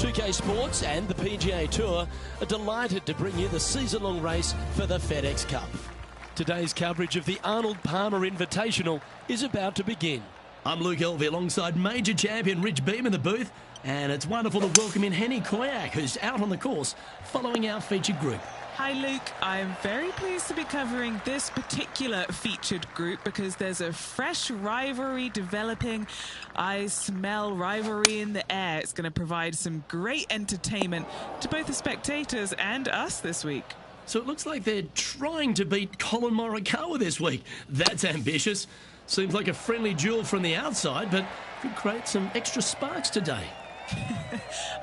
2K Sports and the PGA Tour are delighted to bring you the season-long race for the FedEx Cup. Today's coverage of the Arnold Palmer Invitational is about to begin. I'm Luke Elvey alongside major champion Rich Beam in the booth, and it's wonderful to welcome in Henny Koyak, who's out on the course following our featured group. Hi Luke, I'm very pleased to be covering this particular featured group because there's a fresh rivalry developing. I smell rivalry in the air. It's going to provide some great entertainment to both the spectators and us this week. So it looks like they're trying to beat Collin Morikawa this week. That's ambitious. Seems like a friendly duel from the outside, but could create some extra sparks today.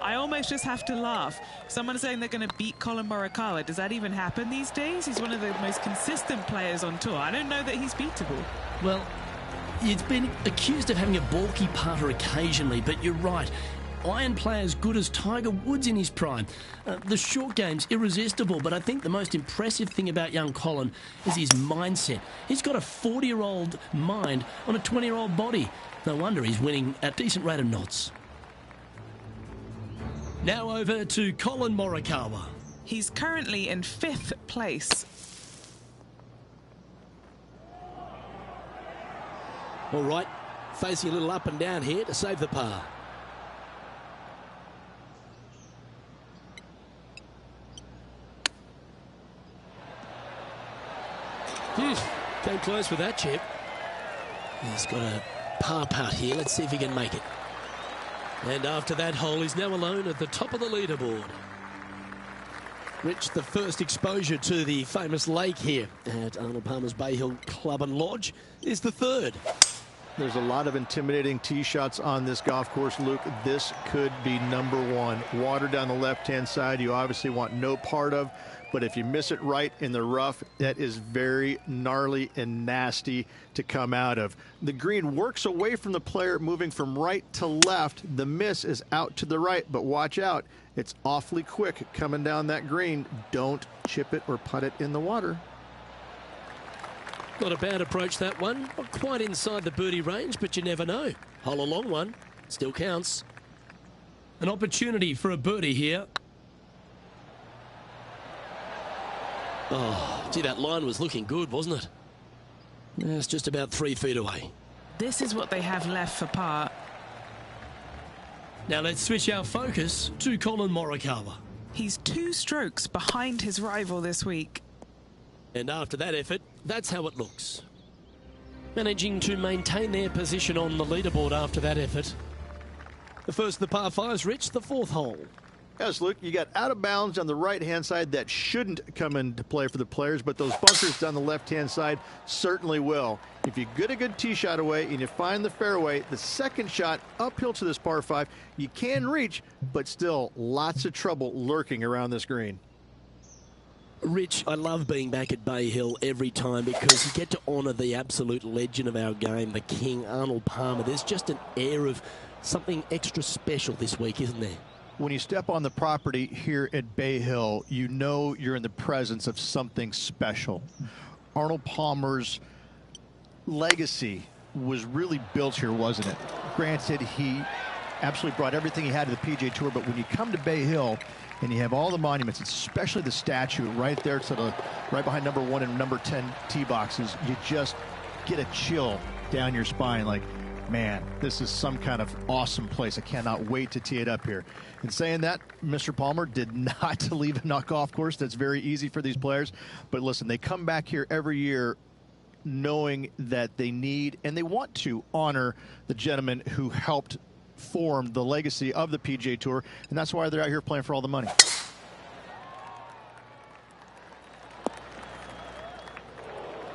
I almost just have to laugh. Someone saying they're going to beat Collin Morikawa. Does that even happen these days? He's one of the most consistent players on tour. I don't know that he's beatable. Well, he's been accused of having a balky putter occasionally, but you're right. Iron player as good as Tiger Woods in his prime. The short game's irresistible, but I think the most impressive thing about young Collin is his mindset. He's got a 40-year-old mind on a 20-year-old body. No wonder he's winning at a decent rate of knots. Now over to Collin Morikawa. He's currently in 5th place. All right, facing a little up and down here to save the par. Came close with that chip. He's got a par putt here. Let's see if he can make it. And after that hole, he's now alone at the top of the leaderboard. Rich, the first exposure to the famous lake here at Arnold Palmer's Bay Hill Club and Lodge is the third. There's a lot of intimidating tee shots on this golf course, Luke. This could be #1. Water down the left-hand side, you obviously want no part of, but if you miss it right in the rough, that is very gnarly and nasty to come out of. The green works away from the player, moving from right to left. The miss is out to the right, but watch out. It's awfully quick coming down that green. Don't chip it or putt it in the water. Not a bad approach, that one. Not quite inside the birdie range, but you never know. Hole a long one. Still counts. An opportunity for a birdie here. Oh, gee, that line was looking good, wasn't it? Yeah, it's just about 3 feet away. This is what they have left for par. Now let's switch our focus to Collin Morikawa. He's 2 strokes behind his rival this week. And after that effort, that's how it looks. Managing to maintain their position on the leaderboard after that effort. The first of the par 5s, Rich, the 4th hole. Yes, Luke, you got out of bounds on the right-hand side that shouldn't come into play for the players, but those bunkers down the left-hand side certainly will. If you get a good tee shot away and you find the fairway, the second shot uphill to this par 5, you can reach, but still lots of trouble lurking around this green. Rich, I love being back at Bay Hill every time because you get to honour the absolute legend of our game, the king, Arnold Palmer. There's just an air of something extra special this week, isn't there? When you step on the property here at Bay Hill, you know you're in the presence of something special. Arnold Palmer's legacy was really built here, wasn't it? Granted, he absolutely brought everything he had to the PGA Tour, but when you come to Bay Hill and you have all the monuments, especially the statue right there to the right behind #1 and #10 tee boxes, you just get a chill down your spine like, man, this is some kind of awesome place. I cannot wait to tee it up here. In saying that, Mr. Palmer did not leave a golf course. That's very easy for these players. But listen, they come back here every year knowing that they need and they want to honor the gentleman who helped form the legacy of the PGA Tour, and that's why they're out here playing for all the money.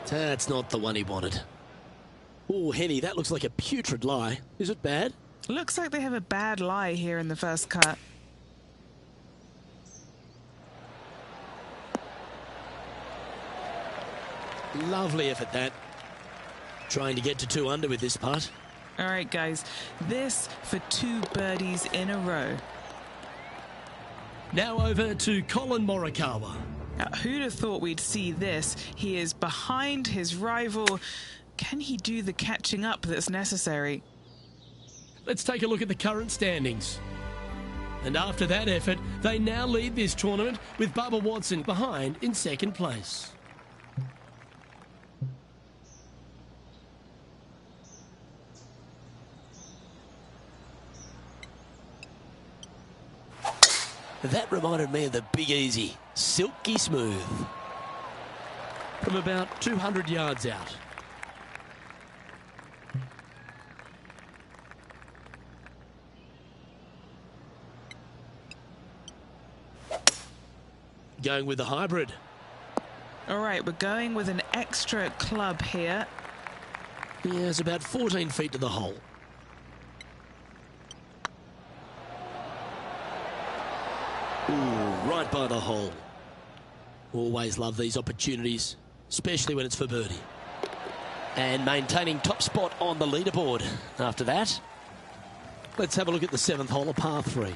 That's not the one he wanted. Oh, Henny, that looks like a putrid lie. Is it bad? Looks like they have a bad lie here in the first cut. Lovely effort, that. Trying to get to 2 under with this putt. All right, guys, this for 2 birdies in a row. Now over to Collin Morikawa. Now, who'd have thought we'd see this? He is behind his rival. Can he do the catching up that's necessary? Let's take a look at the current standings. And after that effort, they now lead this tournament with Bubba Watson behind in second place. That reminded me of the Big Easy. Silky smooth. From about 200 yards out. Going with the hybrid. All right, we're going with an extra club here. Yeah, it's about 14 feet to the hole. Ooh, right by the hole. Always love these opportunities, especially when it's for birdie. And maintaining top spot on the leaderboard after that. Let's have a look at the 7th hole of par 3.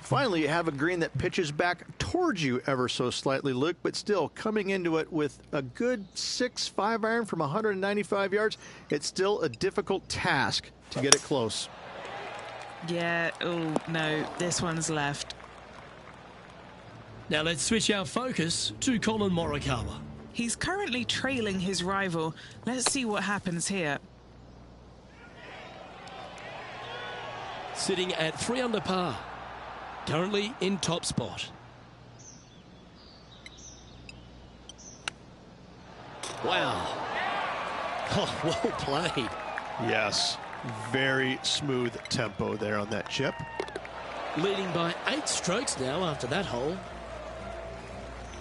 Finally, you have a green that pitches back towards you ever so slightly, Luke, but still coming into it with a good 6-5 iron from 195 yards. It's still a difficult task to get it close. Yeah, oh no, this one's left. Now let's switch our focus to Colin Morikawa. He's currently trailing his rival. Let's see what happens here. Sitting at 3 under par. Currently in top spot. Wow. Oh, well played. Yes, very smooth tempo there on that chip. Leading by 8 strokes now after that hole.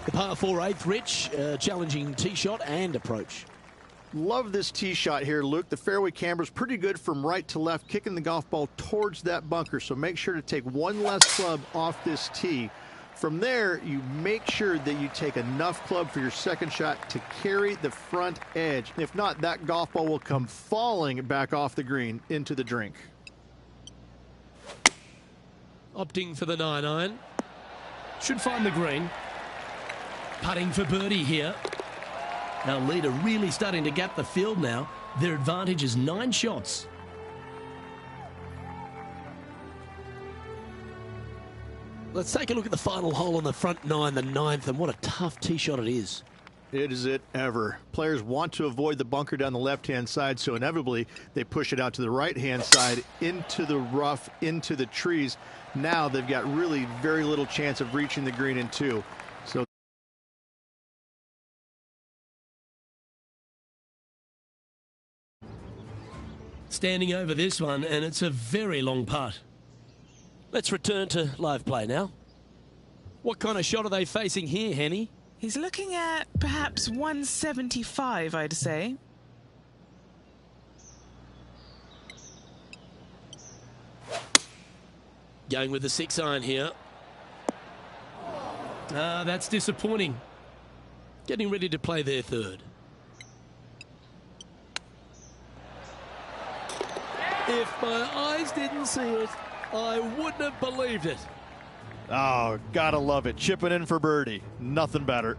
The par 4 8th, Rich, challenging tee shot and approach. Love this tee shot here, Luke. The fairway camber's pretty good from right to left, kicking the golf ball towards that bunker. So make sure to take one less club off this tee. From there, you make sure that you take enough club for your second shot to carry the front edge. If not, that golf ball will come falling back off the green into the drink. Opting for the 9-iron. Should find the green. Putting for birdie here. Our leader really starting to gap the field now. Their advantage is 9 shots. Let's take a look at the final hole on the front 9, the 9th, and what a tough tee shot it is. It is it ever. Players want to avoid the bunker down the left-hand side, so inevitably they push it out to the right-hand side, into the rough, into the trees. Now they've got really very little chance of reaching the green in 2. So standing over this one, and it's a very long putt. Let's return to live play now. What kind of shot are they facing here, Henny? He's looking at perhaps 175, I'd say. Going with the 6-iron here. That's disappointing. Getting ready to play their 3rd. If my eyes didn't see it, I wouldn't have believed it. oh, gotta love it. Chipping in for birdie. Nothing better.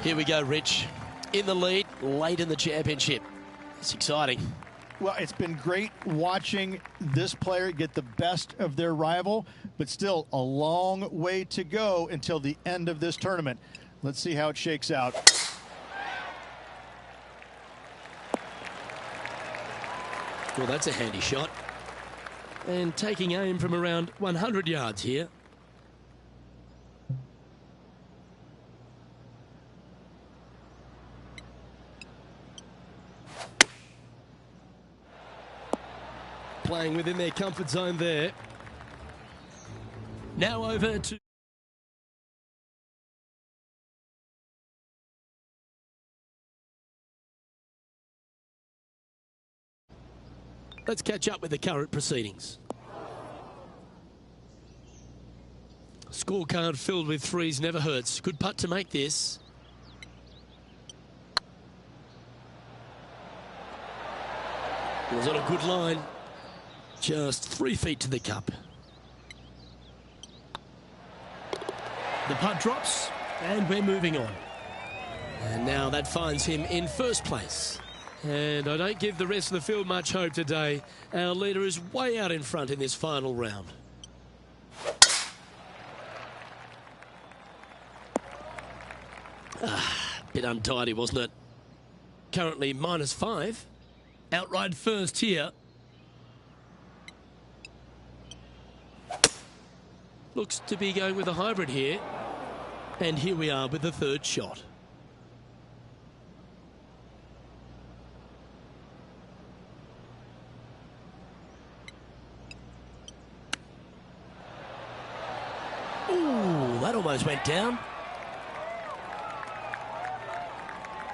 Here we go, Rich. In the lead, late in the championship. It's exciting. Well, it's been great watching this player get the best of their rival, but still a long way to go until the end of this tournament. Let's see how it shakes out. Well, that's a handy shot. And taking aim from around 100 yards here. Playing within their comfort zone there. Now over to... Let's catch up with the current proceedings. Scorecard filled with 3s never hurts. Good putt to make this. It was on a good line. Just 3 feet to the cup. The putt drops, and we're moving on. And now that finds him in first place. And I don't give the rest of the field much hope today. Our leader is way out in front in this final round. Bit untidy, wasn't it? Currently -5. Outright first here. Looks to be going with a hybrid here. And here we are with the third shot. Ooh, that almost went down.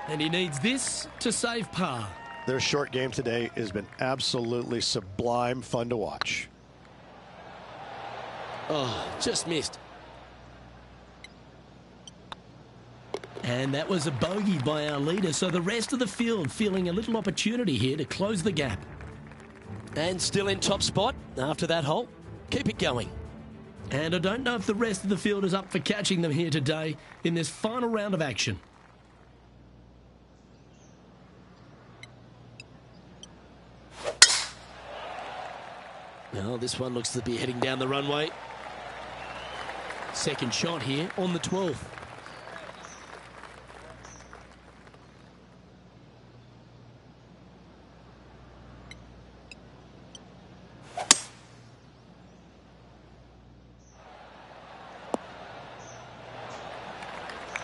And he needs this to save par. Their short game today has been absolutely sublime fun to watch. Oh, just missed. And that was a bogey by our leader, so the rest of the field feeling a little opportunity here to close the gap. And still in top spot after that hole. Keep it going. And I don't know if the rest of the field is up for catching them here today in this final round of action. Well, this one looks to be heading down the runway. Second shot here on the 12th.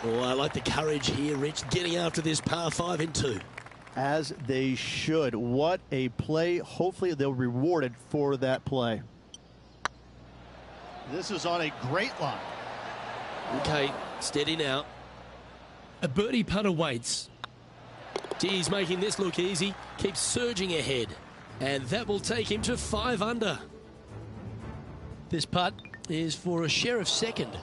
Oh, I like the courage here, Rich, getting after this par 5 in 2. As they should. What a play. Hopefully they'll be rewarded for that play. This is on a great line. Okay, steady now. A birdie putt awaits. He's making this look easy. Keeps surging ahead. And that will take him to 5 under. This putt is for a share of second.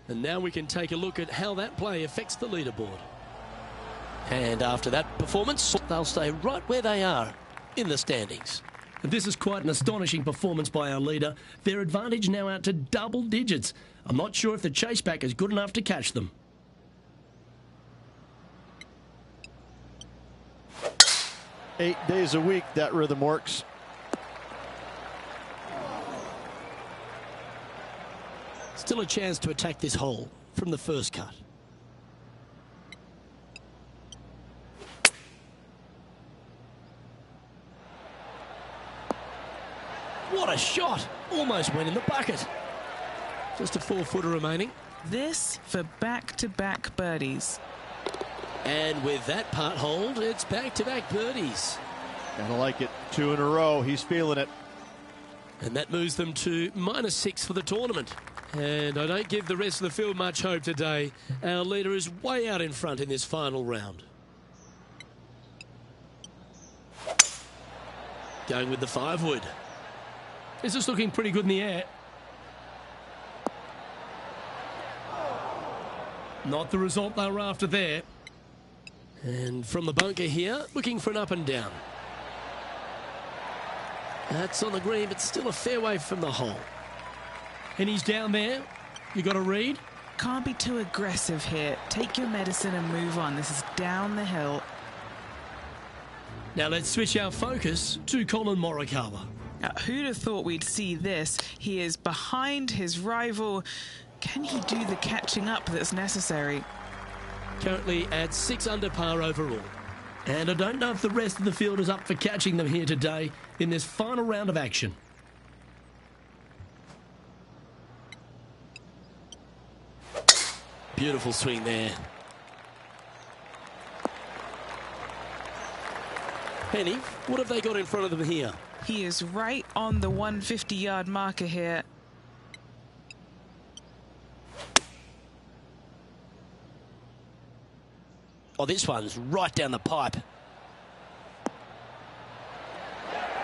And now we can take a look at how that play affects the leaderboard. And after that performance, they'll stay right where they are in the standings. This is quite an astonishing performance by our leader. Their advantage now out to double digits. I'm not sure if the chase back is good enough to catch them. Eight days a week, that rhythm works. Still a chance to attack this hole from the first cut. What a shot! Almost went in the bucket. Just a 4-footer remaining. This for back-to-back birdies. And with that putt hold, it's back-to-back birdies. Kinda like it. 2 in a row. He's feeling it. And that moves them to -6 for the tournament. And I don't give the rest of the field much hope today. Our leader is way out in front in this final round. Going with the 5-wood. This is looking pretty good in the air. Not the result they were after there. And from the bunker here, looking for an up and down. That's on the green, but still a fair way from the hole. And he's down there. You got to read. Can't be too aggressive here. Take your medicine and move on. This is down the hill. Now let's switch our focus to Colin Morikawa. Now, who'd have thought we'd see this? He is behind his rival. Can he do the catching up that's necessary? Currently at 6 under par overall. And I don't know if the rest of the field is up for catching them here today in this final round of action. Beautiful swing there. Penny, what have they got in front of them here? He is right on the 150-yard marker here. Oh, this one's right down the pipe.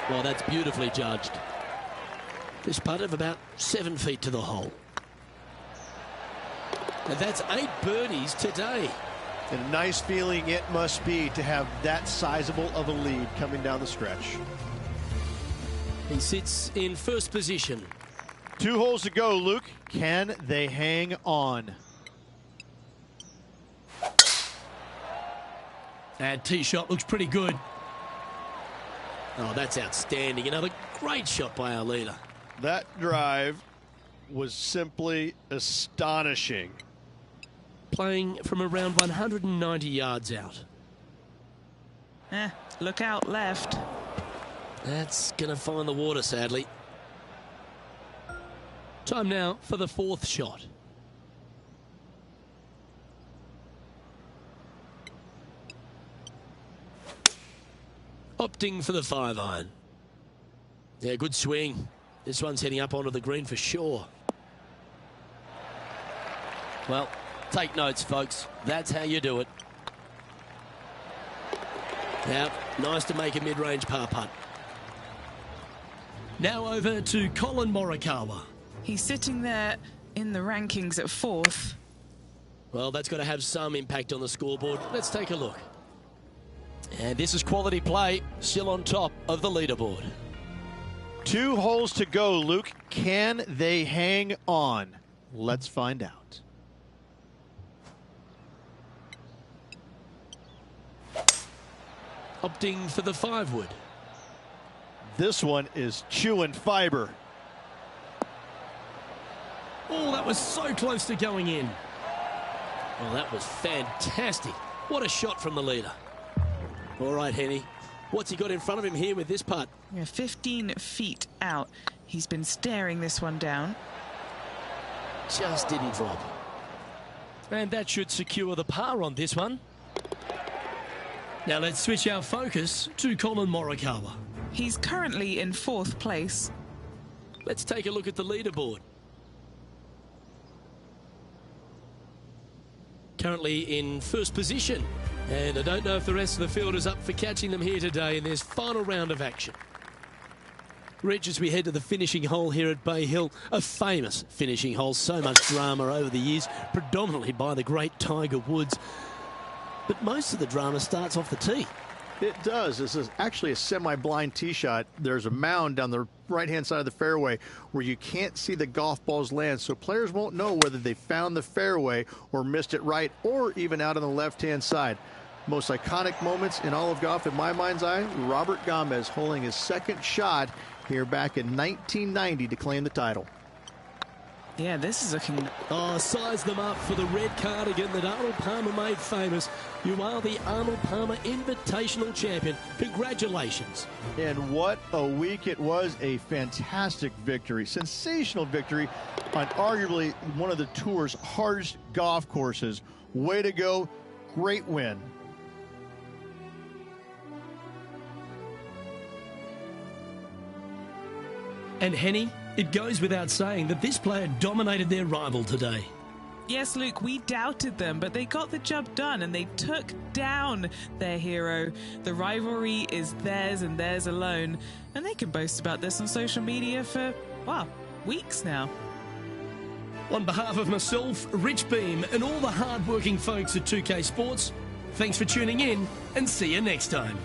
Well, that's beautifully judged. This putt of about 7 feet to the hole. And that's 8 birdies today. And a nice feeling it must be to have that sizable of a lead coming down the stretch. He sits in first position. 2 holes to go, Luke. Can they hang on? That tee shot looks pretty good. Oh, that's outstanding. Another great shot by our leader. That drive was simply astonishing. Playing from around 190 yards out. Look out left. That's going to find the water, sadly. Time now for the fourth shot. Opting for the 5-iron. Yeah, good swing. This one's heading up onto the green for sure. Well, take notes, folks. That's how you do it. Now, nice to make a mid-range par putt. Now over to Colin Morikawa. He's sitting there in the rankings at 4th. Well, that's got to have some impact on the scoreboard. Let's take a look. And this is quality play, still on top of the leaderboard. 2 holes to go, Luke. Can they hang on? Let's find out. Opting for the 5-wood. This one is chewing fiber. Oh, that was so close to going in. Well, that was fantastic. What a shot from the leader. All right, Henny. What's he got in front of him here with this putt? 15 feet out. He's been staring this one down. Just didn't drop. And that should secure the par on this one. Now let's switch our focus to Colin Morikawa. He's currently in 4th place. Let's take a look at the leaderboard. Currently in 1st position. And I don't know if the rest of the field is up for catching them here today in this final round of action. Rich, as we head to the finishing hole here at Bay Hill, a famous finishing hole, so much drama over the years, predominantly by the great Tiger Woods. But most of the drama starts off the tee. It does. This is actually a semi-blind tee shot. There's a mound down the right-hand side of the fairway where you can't see the golf balls land, so players won't know whether they found the fairway or missed it right or even out on the left-hand side. Most iconic moments in all of golf, in my mind's eye, Robert Gomez holding his 2nd shot here back in 1990 to claim the title. Yeah, this is looking... Oh, size them up for the red cardigan that Arnold Palmer made famous. You are the Arnold Palmer Invitational Champion. Congratulations. And what a week it was. A fantastic victory. Sensational victory on arguably one of the tour's hardest golf courses. Way to go. Great win. And Henny, it goes without saying that this player dominated their rival today. Yes, Luke, we doubted them, but they got the job done and they took down their hero. The rivalry is theirs and theirs alone, and they can boast about this on social media for, well, weeks now. On behalf of myself, Rich Beam, and all the hard-working folks at 2K Sports, thanks for tuning in and see you next time.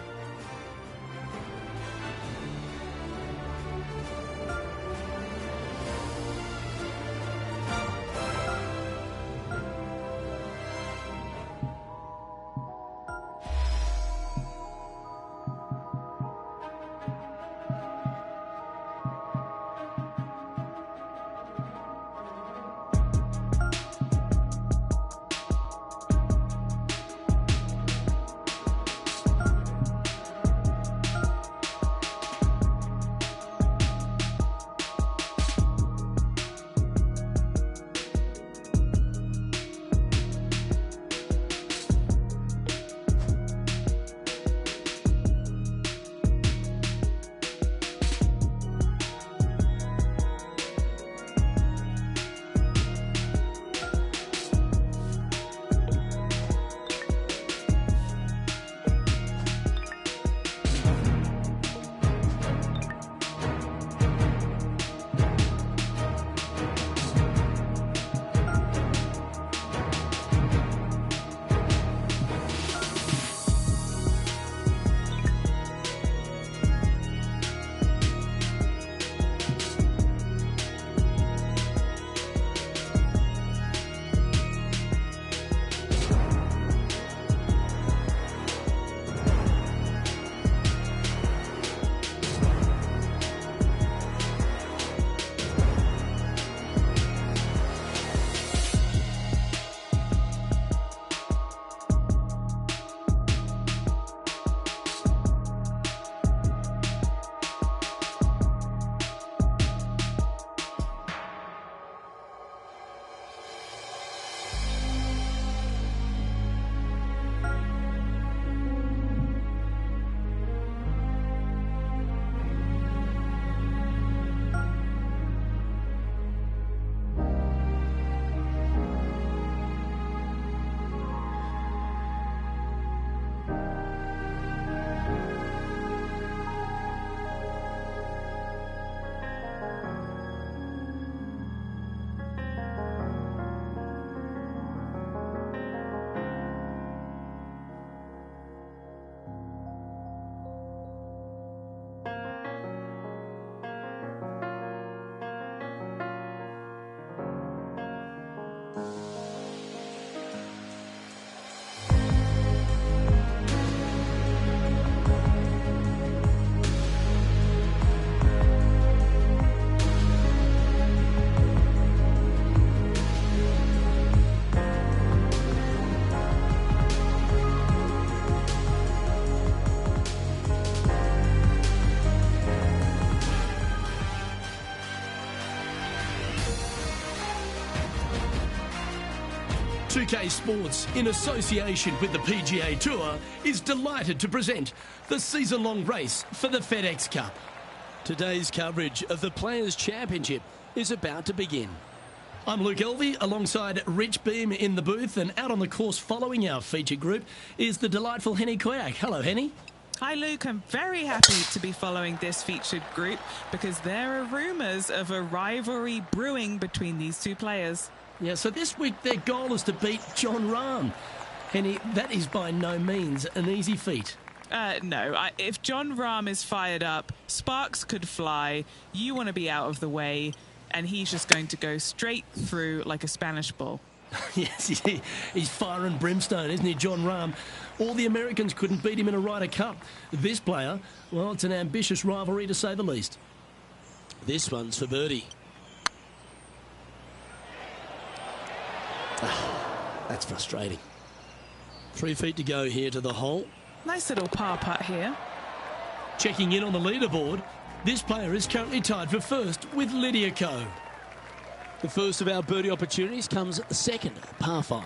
PGA2K Sports, in association with the PGA Tour, is delighted to present the season-long race for the FedEx Cup. Today's coverage of the Players' Championship is about to begin. I'm Luke Elvey alongside Rich Beam in the booth, and out on the course following our feature group is the delightful Henny Koyak. Hello, Henny. Hi Luke, I'm very happy to be following this featured group because there are rumours of a rivalry brewing between these two players. Yeah, so this week their goal is to beat Jon Rahm. Henny, that is by no means an easy feat. No, if Jon Rahm is fired up, sparks could fly, you want to be out of the way, and he's just going to go straight through like a Spanish bull. Yes, he's fire and brimstone, isn't he, Jon Rahm? All the Americans couldn't beat him in a Ryder Cup. This player, well, it's an ambitious rivalry to say the least. This one's for birdie. That's frustrating. 3 feet to go here to the hole. Nice little par putt here. Checking in on the leaderboard, this player is currently tied for first with Lydia Ko. The first of our birdie opportunities comes second, par 5.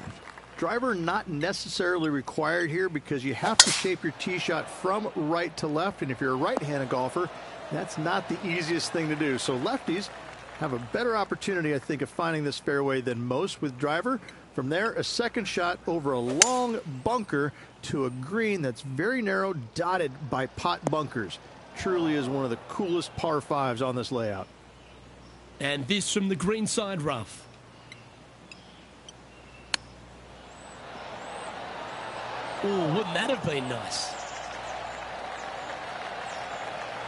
Driver not necessarily required here because you have to shape your tee shot from right to left, and if you're a right-handed golfer, that's not the easiest thing to do. So lefties have a better opportunity, I think, of finding this fairway than most with driver. From there, a second shot over a long bunker to a green that's very narrow, dotted by pot bunkers. Truly is one of the coolest par 5s on this layout. And this from the greenside rough. Oh, wouldn't that have been nice?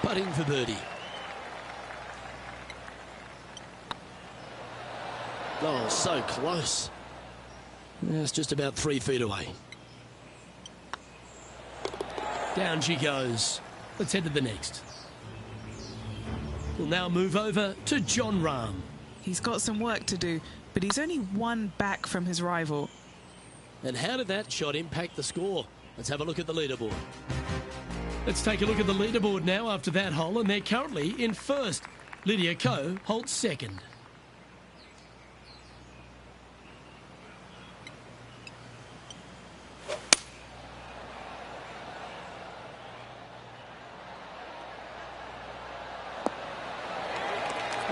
Putting for birdie. Oh, so close. It's just about 3 feet away. Down she goes. Let's head to the next. We'll now move over to Jon Rahm. He's got some work to do, but he's only one back from his rival. And how did that shot impact the score? Let's have a look at the leaderboard. Let's take a look at the leaderboard now after that hole, and they're currently in first. Lydia Ko holds second.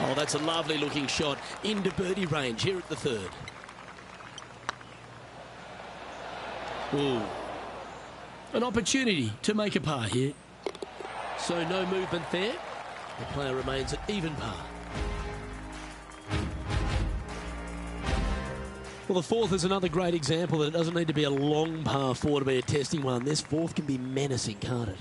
Oh, that's a lovely looking shot into birdie range here at the third. Ooh. An opportunity to make a par here. So no movement there. The player remains at even par. Well, the fourth is another great example that it doesn't need to be a long par 4 to be a testing one. This fourth can be menacing, can't it?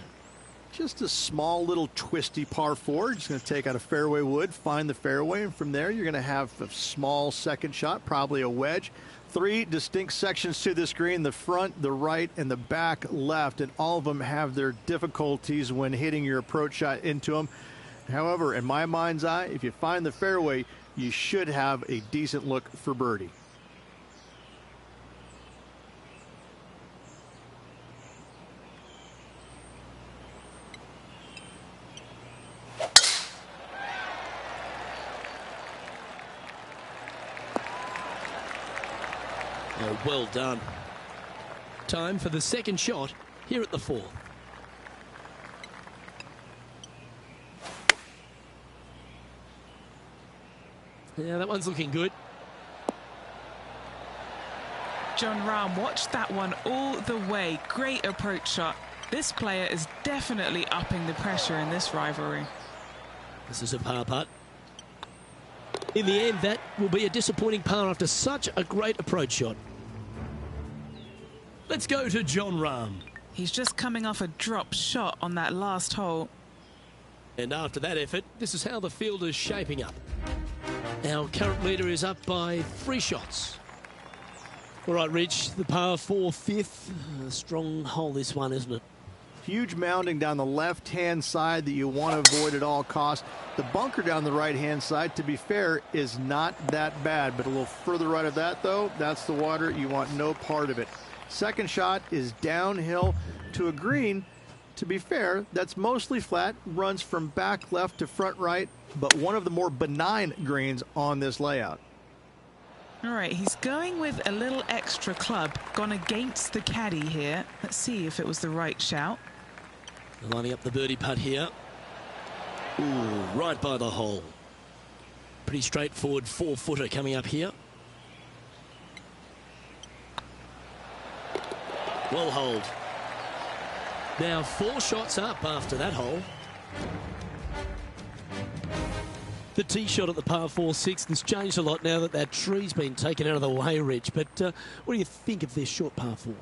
Just a small little twisty par 4. Just going to take out a fairway wood, find the fairway, and from there you're going to have a small second shot, probably a wedge. 3 distinct sections to this green, the front, the right, and the back left, and all of them have their difficulties when hitting your approach shot into them. However, in my mind's eye, if you find the fairway, you should have a decent look for birdie. Oh, well done. Time for the second shot here at the fourth. Yeah, that one's looking good. Jon Rahm watched that one all the way. Great approach shot. This player is definitely upping the pressure in this rivalry. This is a par putt. In the end, that will be a disappointing par after such a great approach shot. Let's go to Jon Rahm. He's just coming off a drop shot on that last hole. And after that effort, this is how the field is shaping up. Our current leader is up by 3 shots. All right, Rich, the par 4 fifth. A strong hole, this one, isn't it? Huge mounding down the left-hand side that you want to avoid at all costs. The bunker down the right-hand side, to be fair, is not that bad. But a little further right of that, though, that's the water. You want no part of it. Second shot is downhill to a green. To be fair, that's mostly flat, runs from back left to front right, but one of the more benign greens on this layout. All right, he's going with a little extra club, gone against the caddy here. Let's see if it was the right shout. Lining up the birdie putt here. Ooh, right by the hole. Pretty straightforward 4-footer coming up here. Well holed. Now 4 shots up after that hole. The tee shot at the par 4 6th has changed a lot now that that tree's been taken out of the way, Rich. But what do you think of this short par 4?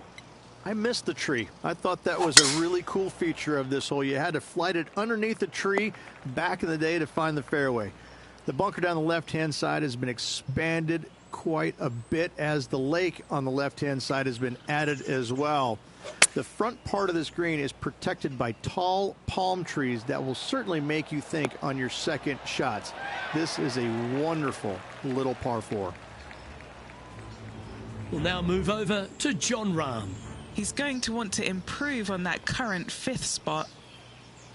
I missed the tree. I thought that was a really cool feature of this hole. You had to flight it underneath the tree back in the day to find the fairway. The bunker down the left-hand side has been expanded quite a bit as the lake on the left-hand side has been added as well. The front part of this green is protected by tall palm trees that will certainly make you think on your second shots. This is a wonderful little par 4. We'll now move over to Jon Rahm. He's going to want to improve on that current 5th spot.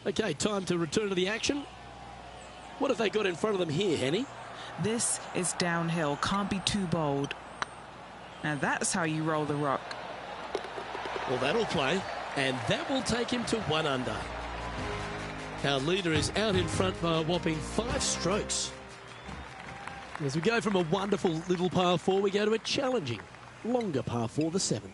Okay, time to return to the action. What have they got in front of them here, Henny? This is downhill, can't be too bold. Now that's how you roll the rock. Well, that'll play, and that will take him to 1 under. Our leader is out in front by a whopping 5 strokes. As we go from a wonderful little par 4, we go to a challenging, longer par 4, the 7.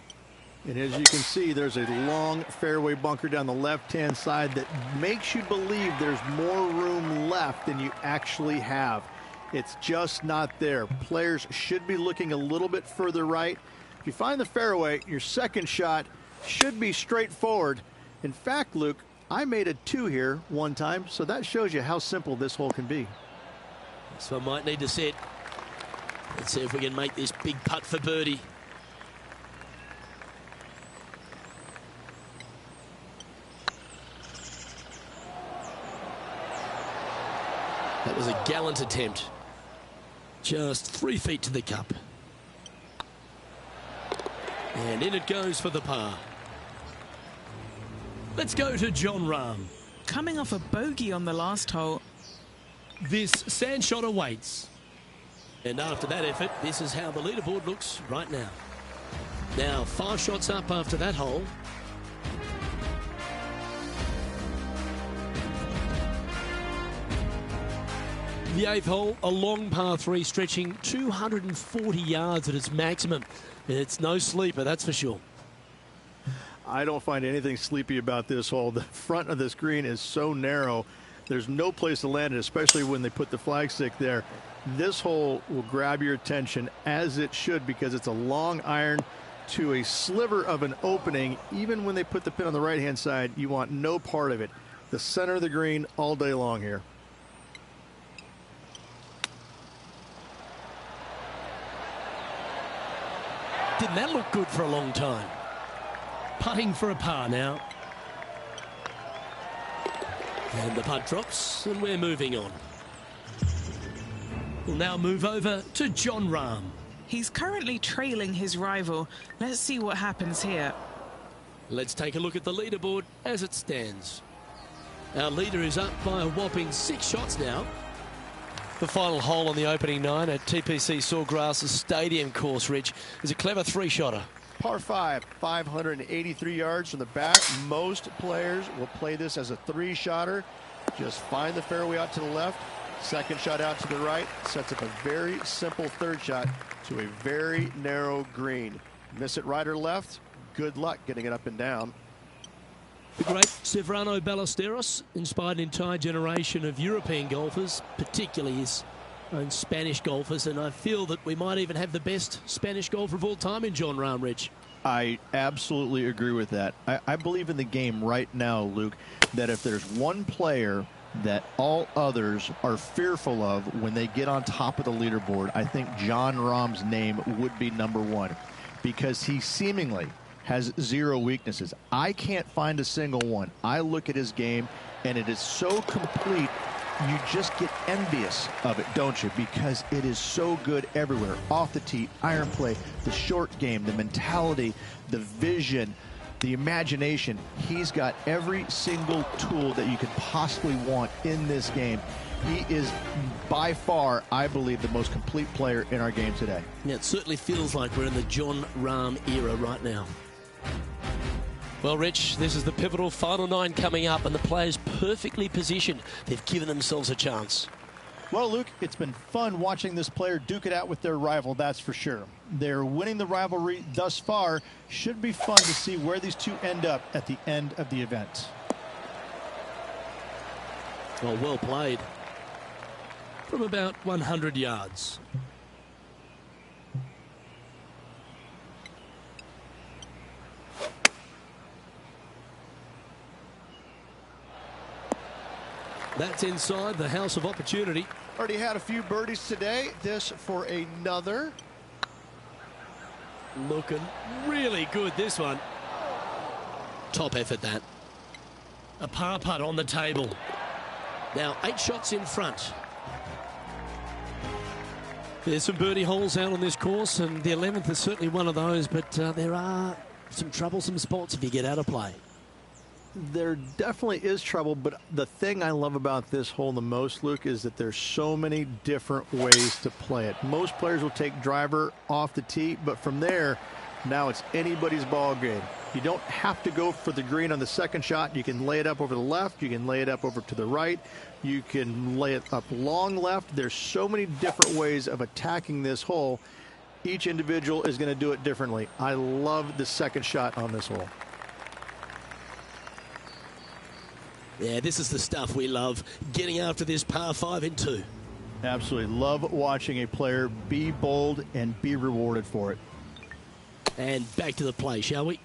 And as you can see, there's a long fairway bunker down the left-hand side that makes you believe there's more room left than you actually have. It's just not there. Players should be looking a little bit further right. If you find the fairway, your second shot should be straightforward. In fact, Luke, I made a 2 here one time, so that shows you how simple this hole can be. So I might need to set. Let's see if we can make this big putt for birdie. That was a gallant attempt. Just 3 feet to the cup. And in it goes for the par. Let's go to Jon Rahm. Coming off a bogey on the last hole. This sand shot awaits. And after that effort, this is how the leaderboard looks right now. Now 5 shots up after that hole. The 8th hole, a long par 3 stretching 240 yards at its maximum. It's no sleeper, that's for sure. I don't find anything sleepy about this hole. The front of this green is so narrow. There's no place to land it, especially when they put the flagstick there. This hole will grab your attention, as it should, because it's a long iron to a sliver of an opening. Even when they put the pin on the right-hand side, you want no part of it. The center of the green all day long here. Didn't that look good for a long time? Putting for a par now. And the putt drops, and we're moving on. We'll now move over to Jon Rahm. He's currently trailing his rival. Let's see what happens here. Let's take a look at the leaderboard as it stands. Our leader is up by a whopping 6 shots now. The final hole on the opening 9 at TPC Sawgrass Stadium course, Rich, is a clever 3-shotter. Par 5, 583 yards from the back. Most players will play this as a 3-shotter. Just find the fairway out to the left, second shot out to the right, sets up a very simple 3rd shot to a very narrow green. Miss it right or left, good luck getting it up and down. The great Severano Ballesteros inspired an entire generation of European golfers, particularly his own Spanish golfers, and I feel that we might even have the best Spanish golfer of all time in Jon Rahm, Rich. I absolutely agree with that. I believe in the game right now, Luke, that if there's one player that all others are fearful of when they get on top of the leaderboard, I think Jon Rahm's name would be number 1, because he seemingly has 0 weaknesses. I can't find a single one. I look at his game, and it is so complete, you just get envious of it, don't you? Because it is so good everywhere. Off the tee, iron play, the short game, the mentality, the vision, the imagination. He's got every single tool that you could possibly want in this game. He is by far, I believe, the most complete player in our game today. Yeah, it certainly feels like we're in the John Rahm era right now. Well, Rich, this is the pivotal final 9 coming up, and the players perfectly positioned. They've given themselves a chance. Well, Luke, it's been fun watching this player duke it out with their rival, that's for sure. They're winning the rivalry thus far. Should be fun to see where these two end up at the end of the event. Well played. From about 100 yards. That's inside the house of opportunity. Already had a few birdies today. This for another. Looking really good, this one. Top effort, that. A par putt on the table. Now 8 shots in front. There's some birdie holes out on this course, and the 11th is certainly one of those, but there are some troublesome spots if you get out of play. There definitely is trouble, but the thing I love about this hole the most, Luke, is that there's so many different ways to play it. Most players will take driver off the tee, but from there, now it's anybody's ball game. You don't have to go for the green on the second shot. You can lay it up over the left. You can lay it up over to the right. You can lay it up long left. There's so many different ways of attacking this hole. Each individual is going to do it differently. I love the second shot on this hole. Yeah, this is the stuff we love, getting after this par 5 in 2. Absolutely. Love watching a player be bold and be rewarded for it. And back to the play, shall we?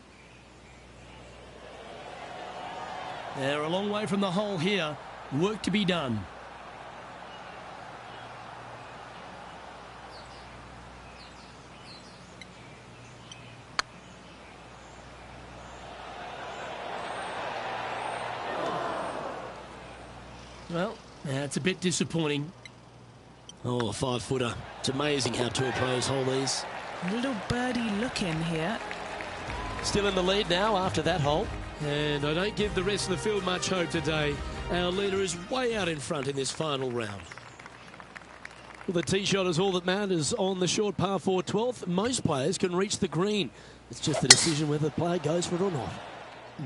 They're a long way from the hole here. Work to be done. Well, that's a bit disappointing. Oh, a 5-footer. It's amazing how tour pros hold these. A little birdie look in here. Still in the lead now after that hole. And I don't give the rest of the field much hope today. Our leader is way out in front in this final round. Well, the tee shot is all that matters on the short par 4 12th. Most players can reach the green. It's just a decision whether the player goes for it or not.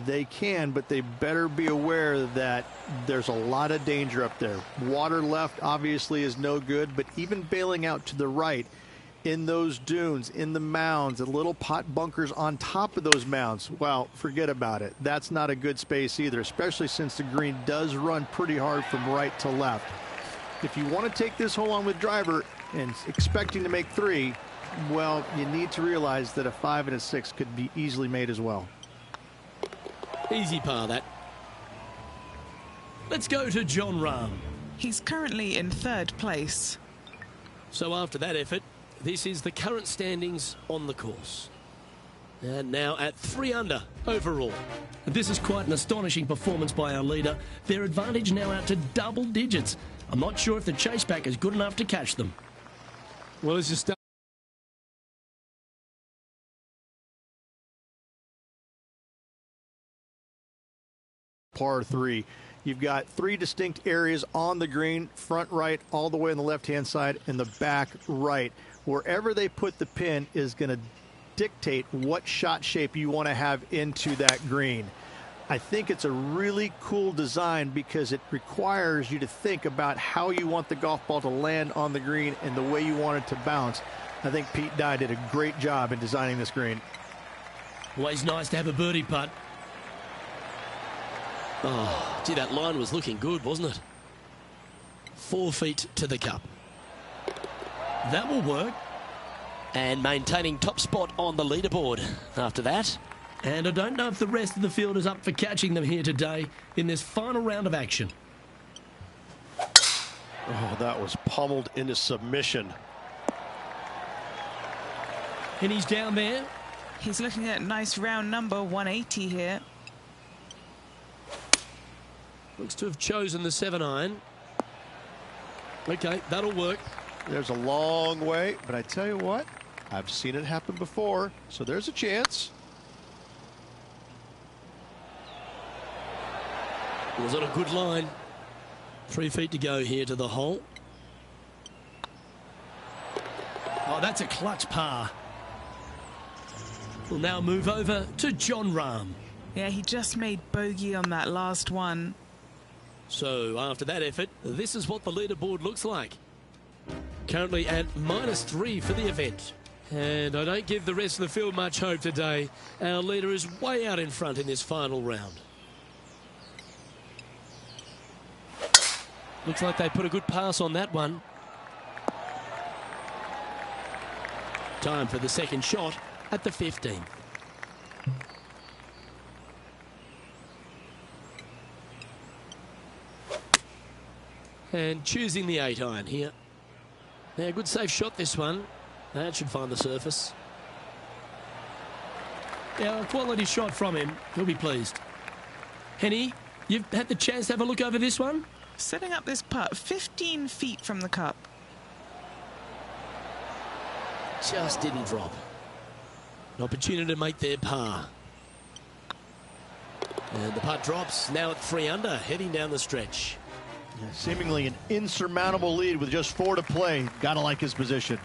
They can, but they better be aware that there's a lot of danger up there. Water left obviously is no good, but even bailing out to the right in those dunes, in the mounds, and little pot bunkers on top of those mounds, well, forget about it. That's not a good space either, especially since the green does run pretty hard from right to left. If you want to take this hole on with driver and expecting to make 3, well, you need to realize that a 5 and a 6 could be easily made as well. Easy par, that. Let's go to John Rahm. He's currently in 3rd place. So after that effort, this is the current standings on the course. And now at 3 under overall. This is quite an astonishing performance by our leader. Their advantage now out to double digits. I'm not sure if the chase back is good enough to catch them. Well, it's just par 3. You've got 3 distinct areas on the green, front right, all the way on the left-hand side, and the back right. Wherever they put the pin is going to dictate what shot shape you want to have into that green. I think it's a really cool design because it requires you to think about how you want the golf ball to land on the green and the way you want it to bounce. I think Pete Dye did a great job in designing this green. Always nice to have a birdie putt. Oh, gee, that line was looking good, wasn't it? 4 feet to the cup. That will work. And maintaining top spot on the leaderboard after that. And I don't know if the rest of the field is up for catching them here today in this final round of action. Oh, that was pummeled into submission. And he's down there. He's looking at a nice round number 180 here. Looks to have chosen the 7-iron. Okay, that'll work. There's a long way, but I tell you what, I've seen it happen before, so there's a chance. Was on a good line. 3 feet to go here to the hole. Oh, that's a clutch par. We'll now move over to John Rahm. Yeah, he just made bogey on that last one. So after that effort, this is what the leaderboard looks like. Currently at -3 for the event. And I don't give the rest of the field much hope today. Our leader is way out in front in this final round. Looks like they put a good pass on that one. Time for the second shot at the 15. And choosing the 8-iron here. Now, good safe shot this one. That should find the surface. Yeah, a quality shot from him. He'll be pleased. Henny, you've had the chance to have a look over this one? Setting up this putt 15 feet from the cup. Just didn't drop. An opportunity to make their par. And the putt drops, now at 3 under, heading down the stretch. Yeah, seemingly an insurmountable lead with just 4 to play. Gotta like his position.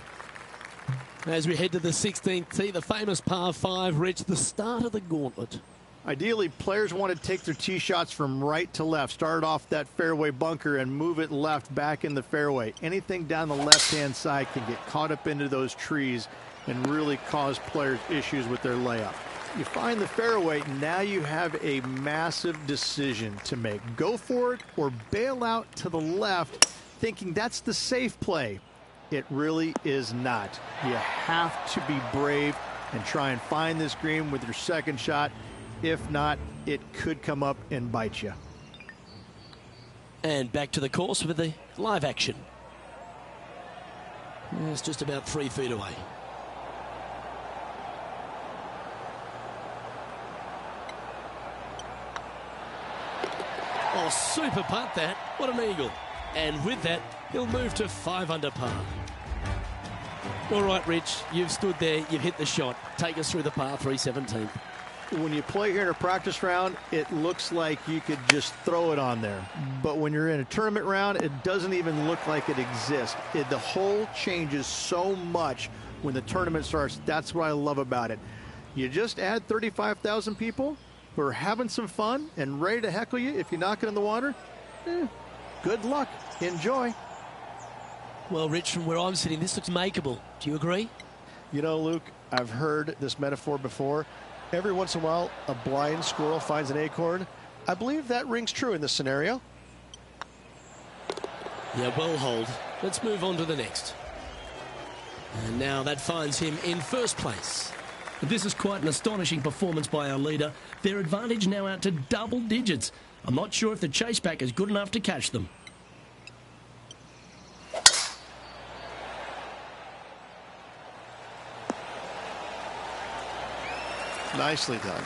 As we head to the 16th tee, the famous par 5 reached the start of the gauntlet. Ideally, players want to take their tee shots from right to left. Start off that fairway bunker and move it left back in the fairway. Anything down the left-hand side can get caught up into those trees and really cause players issues with their layup. You find the fairway, now you have a massive decision to make. Go for it or bail out to the left, thinking that's the safe play. It really is not. You have to be brave and try and find this green with your second shot. If not, it could come up and bite you. And back to the course with the live action. It's just about 3 feet away. Oh, super putt that. What an eagle. And with that, he'll move to 5 under par. All right, Rich, you've stood there, you've hit the shot. Take us through the par 3 17th. When you play here in a practice round, it looks like you could just throw it on there. But when you're in a tournament round, it doesn't even look like it exists. The hole changes so much when the tournament starts. That's what I love about it. You just add 35,000 people who are having some fun and ready to heckle you if you knock it in the water. Good luck. Enjoy. Well, Rich, from where I'm sitting, this looks makeable. Do you agree? You know, Luke, I've heard this metaphor before. Every once in a while, a blind squirrel finds an acorn. I believe that rings true in this scenario. Yeah, well hold. Let's move on to the next. And now that finds him in first place. This is quite an astonishing performance by our leader. Their advantage now out to double digits. I'm not sure if the chase back is good enough to catch them. Nicely done.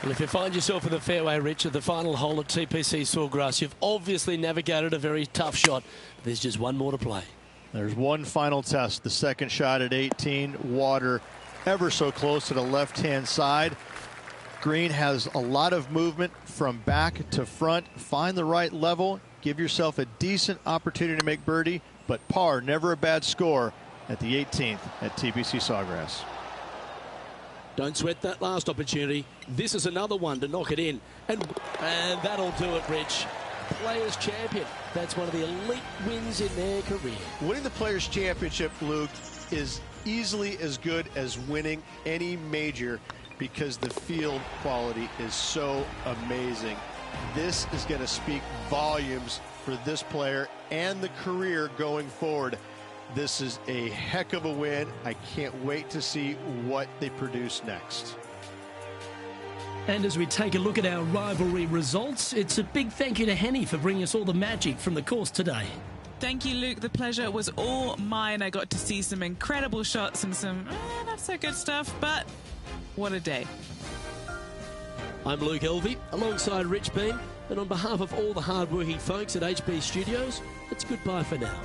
And if you find yourself in the fairway, Rich, at the final hole at TPC Sawgrass, you've obviously navigated a very tough shot. There's just one more to play. There's one final test. The second shot at 18. Water ever so close to the left-hand side. Green has a lot of movement from back to front. Find the right level. Give yourself a decent opportunity to make birdie, but par, never a bad score at the 18th at TPC Sawgrass. Don't sweat that last opportunity. This is another one to knock it in. And that'll do it, Rich. Players' Champion. That's one of the elite wins in their career. Winning the Players' Championship, Luke, is easily as good as winning any major because the field quality is so amazing. This is going to speak volumes for this player and the career going forward. This is a heck of a win. I can't wait to see what they produce next. And as we take a look at our rivalry results, it's a big thank you to Henny for bringing us all the magic from the course today. Thank you, Luke. The pleasure was all mine. I got to see some incredible shots and some not so good stuff, but what a day. I'm Luke Elvey, alongside Rich Bean, and on behalf of all the hard-working folks at HB Studios, it's goodbye for now.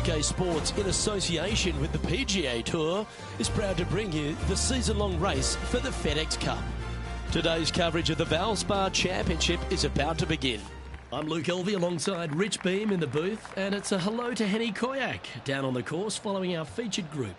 UK Sports, in association with the PGA Tour, is proud to bring you the season-long race for the FedEx Cup. Today's coverage of the Valspar Championship is about to begin. I'm Luke Elvey alongside Rich Beam in the booth, and it's a hello to Henny Koyak down on the course following our featured group.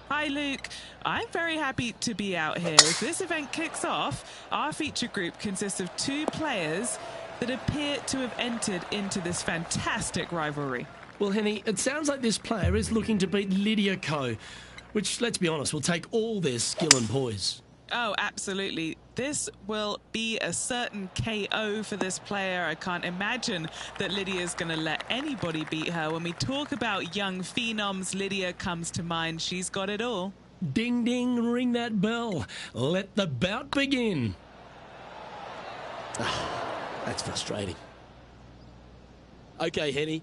Hi Luke, I'm very happy to be out here. As this event kicks off, our featured group consists of 2 players that appear to have entered into this fantastic rivalry. Well, Henny, it sounds like this player is looking to beat Lydia Ko, which, let's be honest, will take all their skill and poise. Oh, absolutely. This will be a certain KO for this player. I can't imagine that Lydia's going to let anybody beat her. When we talk about young phenoms, Lydia comes to mind. She's got it all. Ding, ding, ring that bell. Let the bout begin. That's frustrating. Okay, Henny,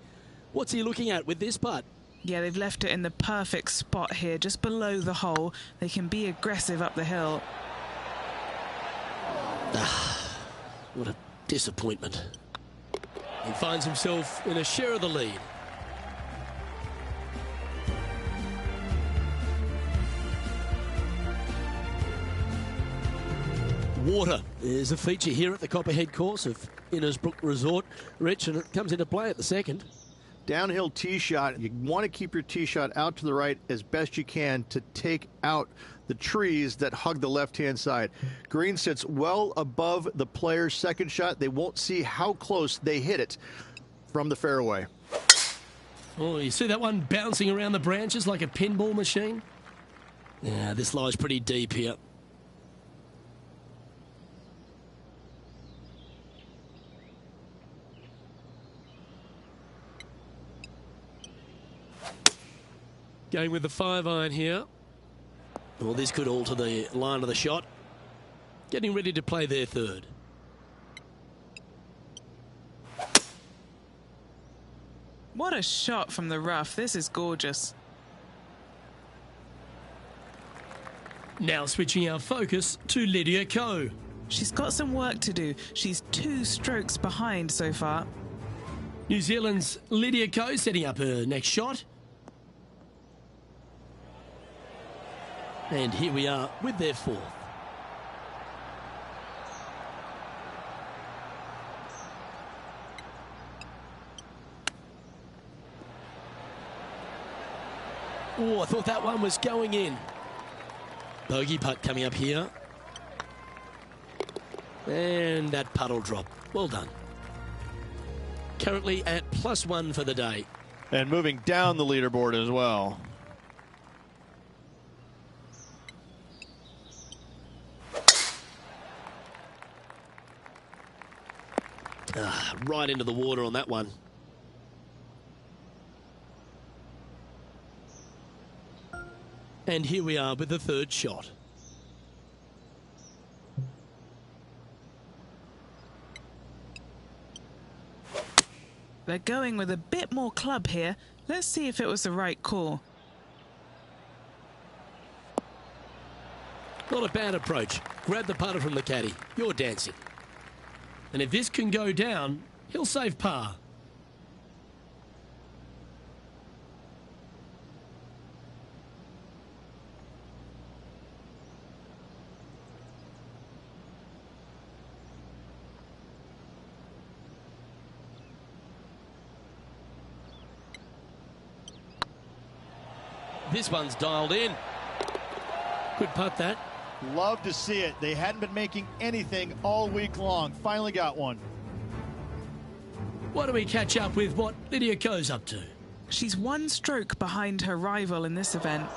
what's he looking at with this putt? Yeah, they've left it in the perfect spot here, just below the hole. They can be aggressive up the hill. What a disappointment. He finds himself in a share of the lead. Water is a feature here at the Copperhead course of Innesbrook Resort, Rich, and it comes into play at the second. Downhill tee shot. You want to keep your tee shot out to the right as best you can to take out the trees that hug the left-hand side. Green sits well above the player's second shot. They won't see how close they hit it from the fairway. Oh, you see that one bouncing around the branches like a pinball machine? Yeah, this lies pretty deep here. Going with the 5-iron here. Well, this could alter the line of the shot. Getting ready to play their third. What a shot from the rough. This is gorgeous. Now switching our focus to Lydia Ko. She's got some work to do. She's 2 strokes behind so far. New Zealand's Lydia Ko setting up her next shot. And here we are with their fourth. Oh, I thought that one was going in. Bogey putt coming up here. And that putt will drop. Well done. Currently at +1 for the day. And moving down the leaderboard as well. Right into the water on that one. And here we are with the third shot. They're going with a bit more club here. Let's see if it was the right call. Not a bad approach. Grab the putter from the caddy. You're dancing. And if this can go down, he'll save par. This one's dialed in. Good putt, that. Love to see it. They hadn't been making anything all week long. Finally got one. Why don't we catch up with what Lydia Ko's up to? She's 1 stroke behind her rival in this event.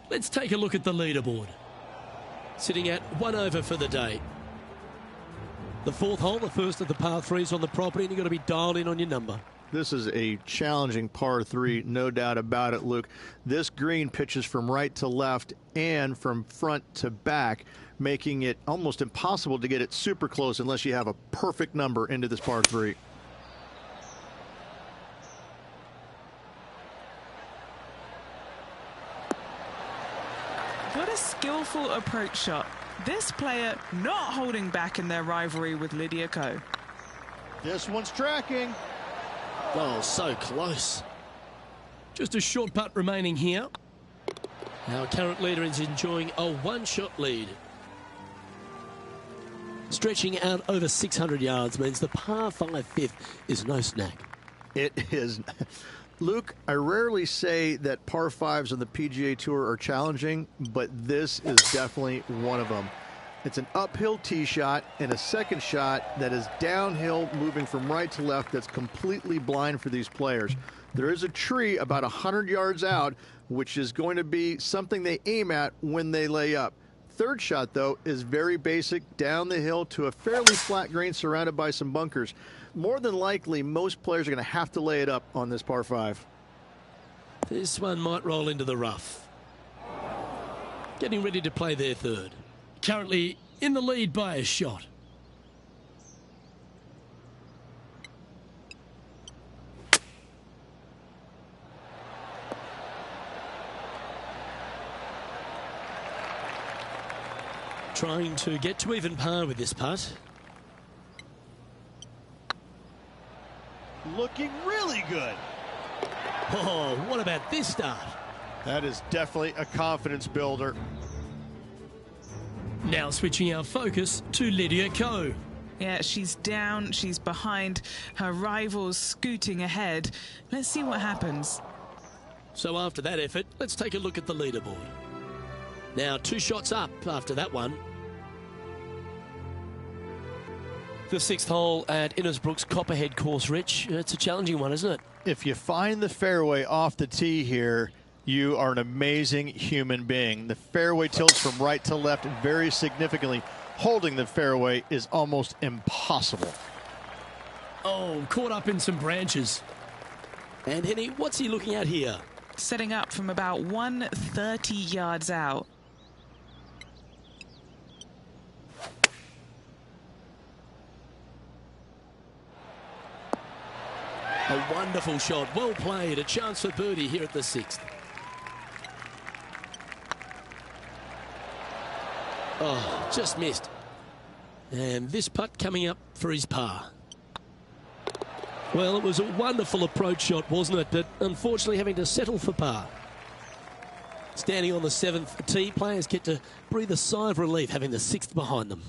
Let's take a look at the leaderboard. Sitting at 1 over for the day. The fourth hole, the first of the par 3s on the property, and you've got to be dialed in on your number. This is a challenging par 3, no doubt about it, Luke. This green pitches from right to left and from front to back, making it almost impossible to get it super close unless you have a perfect number into this par 3. What a skillful approach shot. This player not holding back in their rivalry with Lydia Ko. This one's tracking. Oh, so close. Just a short putt remaining here. Our current leader is enjoying a one-shot lead. Stretching out over 600 yards means the par 5 fifth is no snack. It is. Luke, I rarely say that par 5s on the PGA Tour are challenging, but this is definitely one of them. It's an uphill tee shot and a second shot that is downhill, moving from right to left, that's completely blind for these players. There is a tree about 100 yards out, which is going to be something they aim at when they lay up. Third shot, though, is very basic, down the hill to a fairly flat green surrounded by some bunkers. More than likely, most players are going to have to lay it up on this par 5. This one might roll into the rough. Getting ready to play their third. Currently in the lead by a shot. Trying to get to even par with this putt. Looking really good. Oh, what about this start? That is definitely a confidence builder. Now switching our focus to Lydia Ko. Yeah, she's down, she's behind, her rivals scooting ahead. Let's see what happens. So after that effort, let's take a look at the leaderboard. Now 2 shots up after that one. The 6th hole at Innisbrook's Copperhead course, Rich. It's a challenging one, isn't it? If you find the fairway off the tee here, you are an amazing human being. The fairway tilts from right to left very significantly. Holding the fairway is almost impossible. Oh, caught up in some branches. And Henny, what's he looking at here? Setting up from about 130 yards out. A wonderful shot, well played, a chance for birdie here at the 6th. Oh, just missed. And this putt coming up for his par. Well, it was a wonderful approach shot, wasn't it? But unfortunately having to settle for par. Standing on the 7th tee, players get to breathe a sigh of relief having the 6th behind them.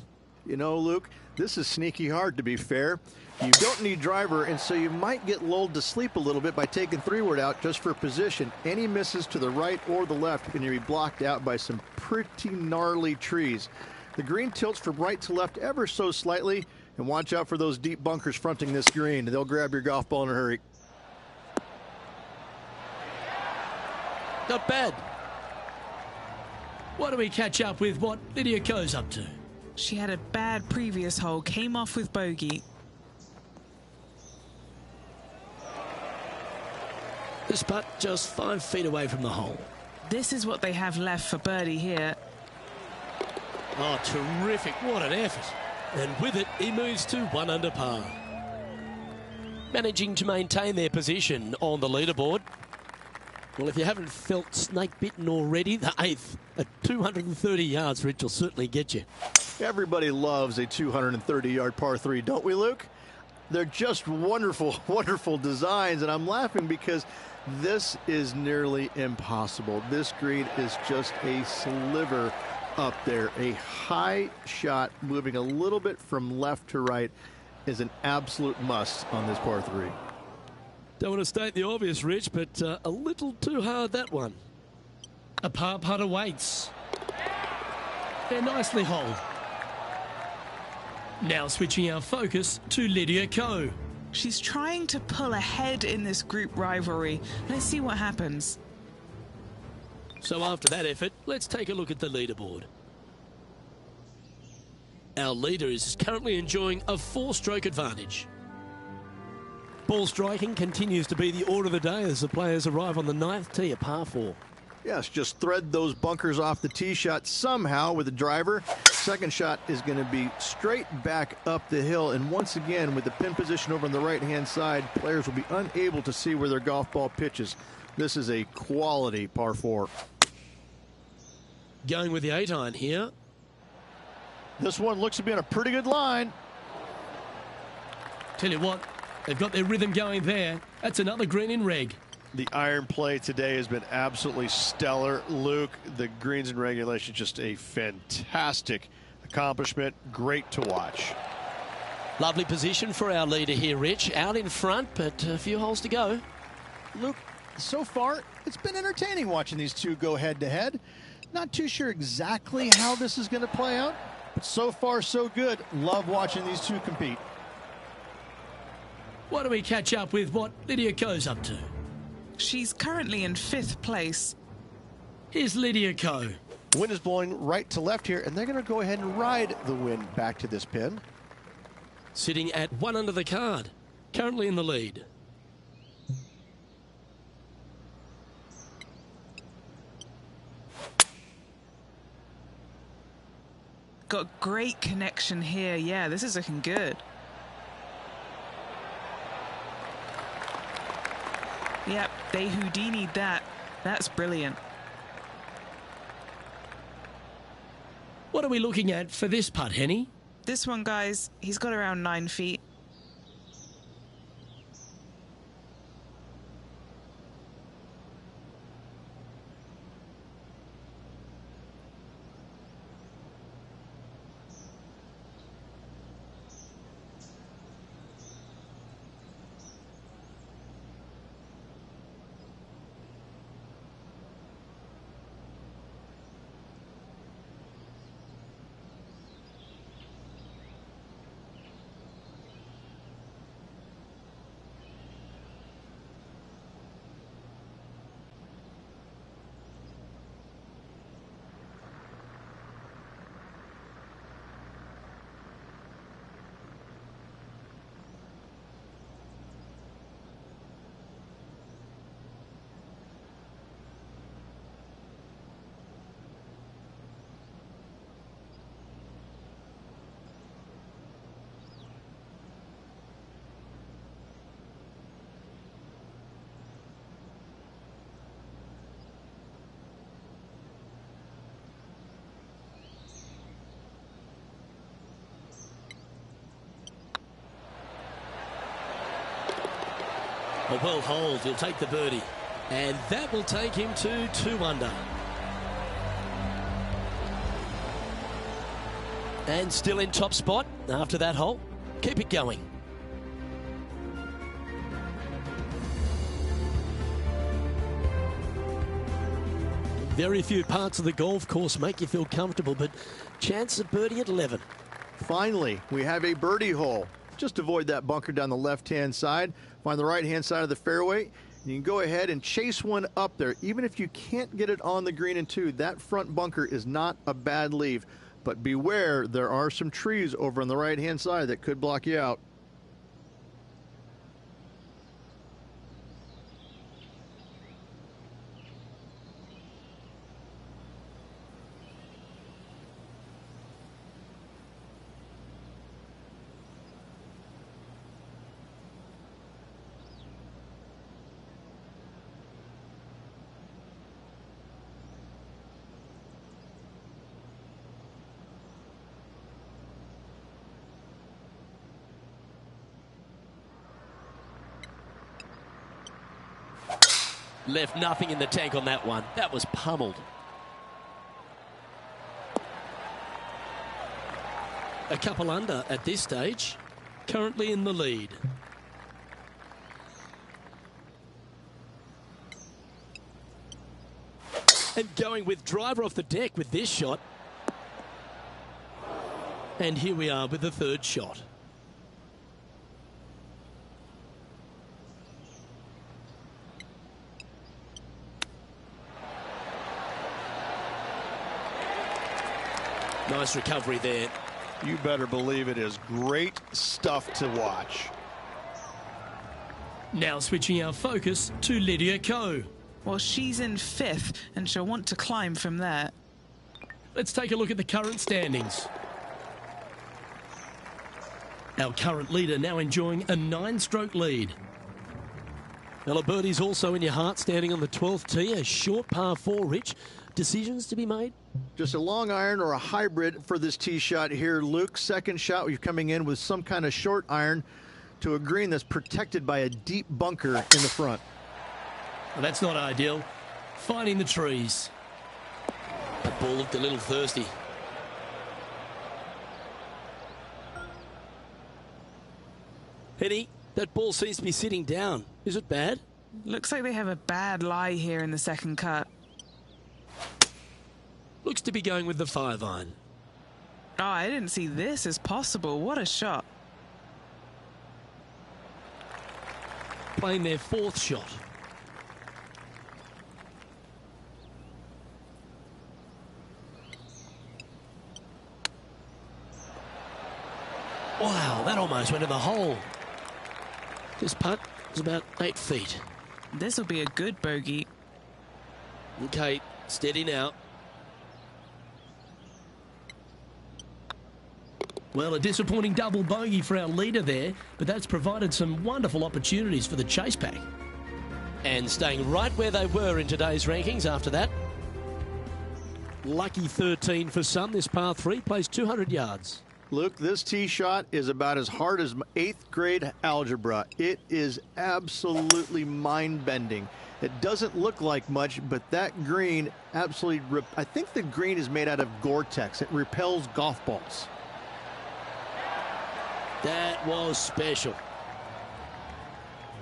You know, Luke, this is sneaky hard, to be fair. You don't need driver, and so you might get lulled to sleep a little bit by taking 3-wood out just for position. Any misses to the right or the left, and you'll be blocked out by some pretty gnarly trees. The green tilts from right to left ever so slightly, and watch out for those deep bunkers fronting this green. They'll grab your golf ball in a hurry. Not bad. Why don't we catch up with what Lydia Ko's up to? She had a bad previous hole, came off with bogey. This putt just 5 feet away from the hole. This is what they have left for birdie here. Oh, terrific. What an effort. And with it, he moves to 1 under par. Managing to maintain their position on the leaderboard. Well, if you haven't felt snake-bitten already, the 8th at 230 yards, Rich, will certainly get you. Everybody loves a 230-yard par 3, don't we, Luke? They're just wonderful, wonderful designs, and I'm laughing because this is nearly impossible. This green is just a sliver up there. A high shot moving a little bit from left to right is an absolute must on this par 3. Don't want to state the obvious, Rich, but a little too hard, that one. A par putt awaits. They're nicely holed. Now switching our focus to Lydia Ko. She's trying to pull ahead in this group rivalry. Let's see what happens. So after that effort, let's take a look at the leaderboard. Our leader is currently enjoying a 4-stroke advantage. Ball striking continues to be the order of the day as the players arrive on the 9th tee, a par 4. Yes, just thread those bunkers off the tee shot somehow with the driver. Second shot is going to be straight back up the hill. And once again, with the pin position over on the right-hand side, players will be unable to see where their golf ball pitches. This is a quality par 4. Going with the 8-iron here. This one looks to be on a pretty good line. Tell you what, they've got their rhythm going there. That's another green in reg. The iron play today has been absolutely stellar. Luke, the greens and regulation, just a fantastic accomplishment. Great to watch. Lovely position for our leader here, Rich. Out in front, but a few holes to go. Luke, so far, it's been entertaining watching these two go head-to-head. Not too sure exactly how this is going to play out, but so far, so good. Love watching these two compete. Why don't we catch up with what Lydia Ko's up to? She's currently in 5th place. Here's Lydia Ko. Wind is blowing right to left here, and they're going to go ahead and ride the wind back to this pin. Sitting at 1 under the card. Currently in the lead. Got great connection here. Yeah, this is looking good. Yep, they Houdini'd that. That's brilliant. What are we looking at for this putt, Henny? This one, guys, he's got around 9 feet. A well hold, he'll take the birdie. And that will take him to 2 under. And still in top spot after that hole. Keep it going. Very few parts of the golf course make you feel comfortable, but chance of birdie at 11. Finally, we have a birdie hole. Just avoid that bunker down the left-hand side. Find the right-hand side of the fairway. And you can go ahead and chase one up there. Even if you can't get it on the green in 2, that front bunker is not a bad leave. But beware, there are some trees over on the right-hand side that could block you out. Left nothing in the tank on that one. That was pummeled. A couple under at this stage. Currently in the lead. And going with driver off the deck with this shot. And here we are with the 3rd shot. Nice recovery there. You better believe it is great stuff to watch. Now switching our focus to Lydia Ko. Well, she's in 5th, and she'll want to climb from there. Let's take a look at the current standings. Our current leader now enjoying a 9-stroke lead. Ella Birdie's also in your heart, standing on the 12th tee, a short par 4, Rich. Decisions to be made? Just a long iron or a hybrid for this tee shot here, Luke. Second shot, you're coming in with some kind of short iron to a green that's protected by a deep bunker in the front. Well, that's not ideal. Finding the trees. That ball looked a little thirsty. Penny, that ball seems to be sitting down. Is it bad? Looks like they have a bad lie here in the second cut. Looks to be going with the 5-iron. Oh, I didn't see this as possible. What a shot. Playing their 4th shot. Wow, that almost went in the hole. This putt is about 8 feet. This will be a good bogey. Okay, steady now. Well, a disappointing double bogey for our leader there, but that's provided some wonderful opportunities for the chase pack. And staying right where they were in today's rankings after that. Lucky 13 for some. This par 3 plays 200 yards. Luke, this tee shot is about as hard as 8th grade algebra. It is absolutely mind-bending. It doesn't look like much, but that green absolutely... I think the green is made out of Gore-Tex. It repels golf balls. That was special.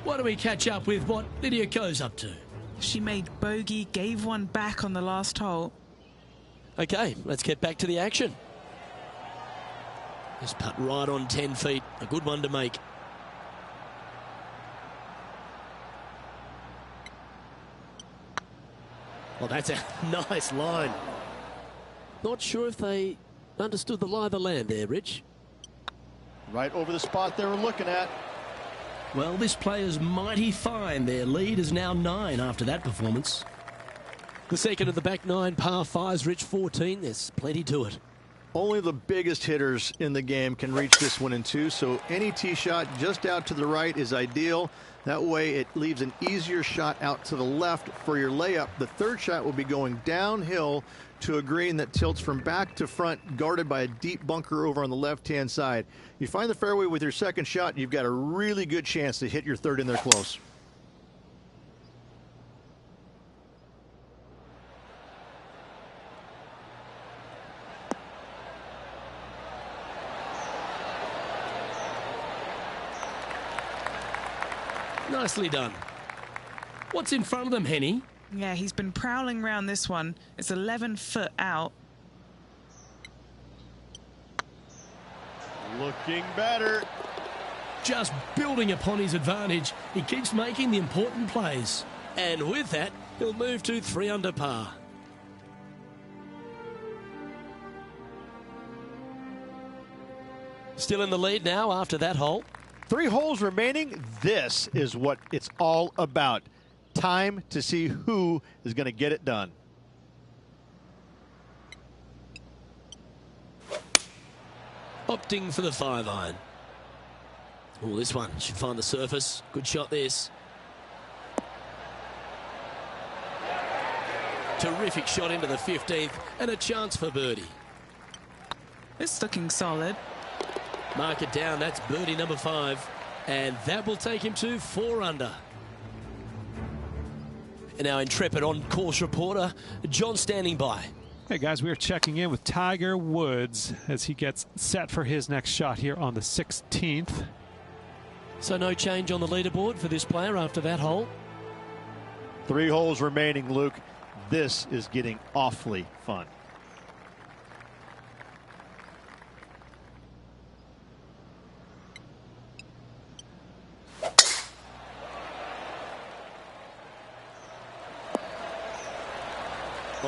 Why don't we catch up with what Lydia Ko's up to? She made bogey, gave one back on the last hole. Okay, let's get back to the action. This putt right on 10 feet. A good one to make. Well, that's a nice line. Not sure if they understood the lie of the land there, Rich. Right over the spot they were looking at. Well, this player's mighty fine. Their lead is now 9 after that performance. The second of the back 9 par 5s, Rich, 14. There's plenty to it. Only the biggest hitters in the game can reach this one in 2, so any tee shot just out to the right is ideal. That way it leaves an easier shot out to the left for your layup. The third shot will be going downhill to a green that tilts from back to front, guarded by a deep bunker over on the left-hand side. You find the fairway with your second shot, you've got a really good chance to hit your third in there close. Nicely done. What's in front of them, Henny? Yeah, he's been prowling around this one. It's 11 foot out. Looking better. Just building upon his advantage. He keeps making the important plays. And with that, he'll move to 3 under par. Still in the lead now after that hole. 3 holes remaining. This is what it's all about. Time to see who is going to get it done. Opting for the 5-iron. Oh, this one should find the surface. Good shot, this. Terrific shot into the 15th and a chance for birdie. It's looking solid. Mark it down. That's birdie number 5. And that will take him to 4 under. And our intrepid on-course reporter, John, standing by. Hey guys, we are checking in with Tiger Woods as he gets set for his next shot here on the 16th. So no change on the leaderboard for this player after that hole. 3 holes remaining, Luke. This is getting awfully fun.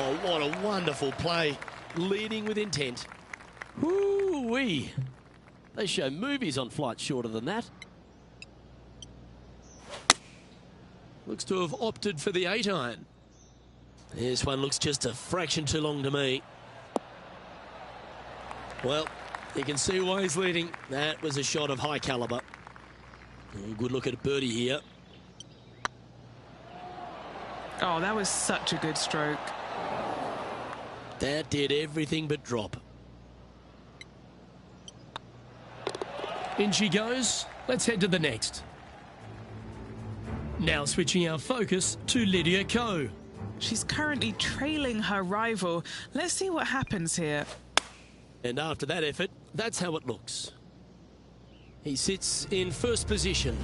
Oh, what a wonderful play. Leading with intent. Whoo-wee. They show movies on flights shorter than that. Looks to have opted for the 8-iron. This one looks just a fraction too long to me. Well, you can see why he's leading. That was a shot of high caliber. Good look at a birdie here. Oh, that was such a good stroke. That did everything but drop. In she goes. Let's head to the next. Now switching our focus to Lydia Ko. She's currently trailing her rival. Let's see what happens here. And after that effort, that's how it looks. He sits in first position.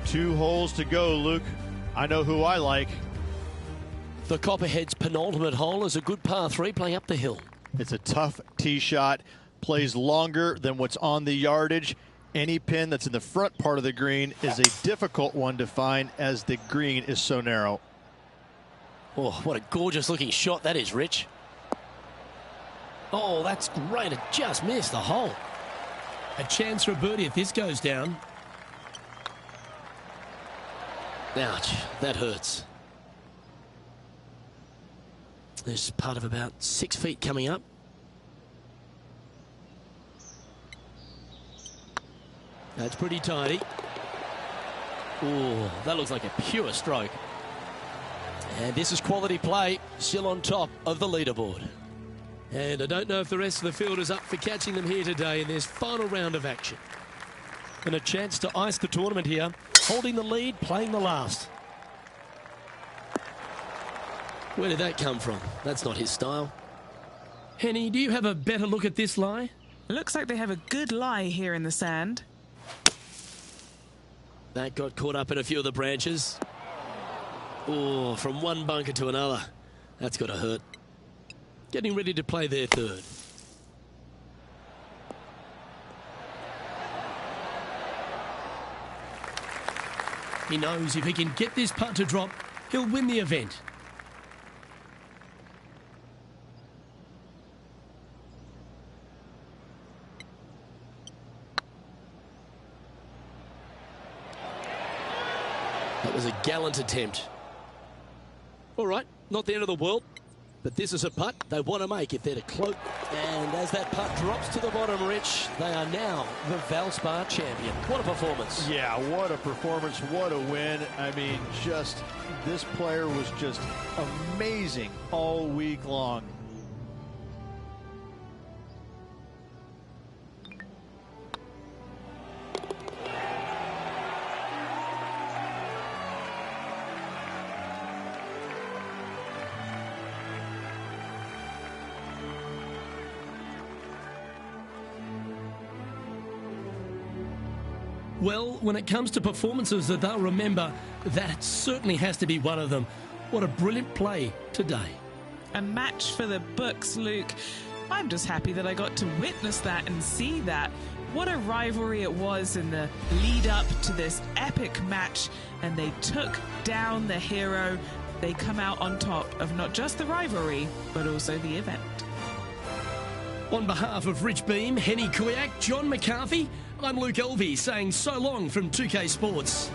2 holes to go, Luke. I know who I like. The Copperhead's penultimate hole is a good par 3 playing up the hill. It's a tough tee shot, plays longer than what's on the yardage. Any pin that's in the front part of the green is a difficult one to find as the green is so narrow. Oh, what a gorgeous looking shot that is, Rich. Oh, that's great. It just missed the hole. A chance for a birdie if this goes down. Ouch, that hurts. There's part of about 6 feet coming up. That's pretty tidy. Oh, that looks like a pure stroke. And this is quality play, still on top of the leaderboard. And I don't know if the rest of the field is up for catching them here today in this final round of action. And a chance to ice the tournament here, holding the lead, playing the last. Where did that come from? That's not his style. Henny, do you have a better look at this lie? Looks like they have a good lie here in the sand. That got caught up in a few of the branches. Oh, from one bunker to another. That's got to hurt. Getting ready to play their third. He knows if he can get this putt to drop, he'll win the event. That was a gallant attempt. All right, not the end of the world, but this is a putt they want to make if they're to cloak. And as that putt drops to the bottom, Rich, they are now the Valspar champion. What a performance. Yeah, what a performance, what a win. I mean, just, this player was just amazing all week long. Well, when it comes to performances that they'll remember, that certainly has to be one of them. What a brilliant play today. A match for the books, Luke. I'm just happy that I got to witness that and see that. What a rivalry it was in the lead up to this epic match, and they took down the hero. They come out on top of not just the rivalry, but also the event. On behalf of Rich Beam, Henny Kuyak, John McCarthy, I'm Luke Elvey saying so long from 2K Sports.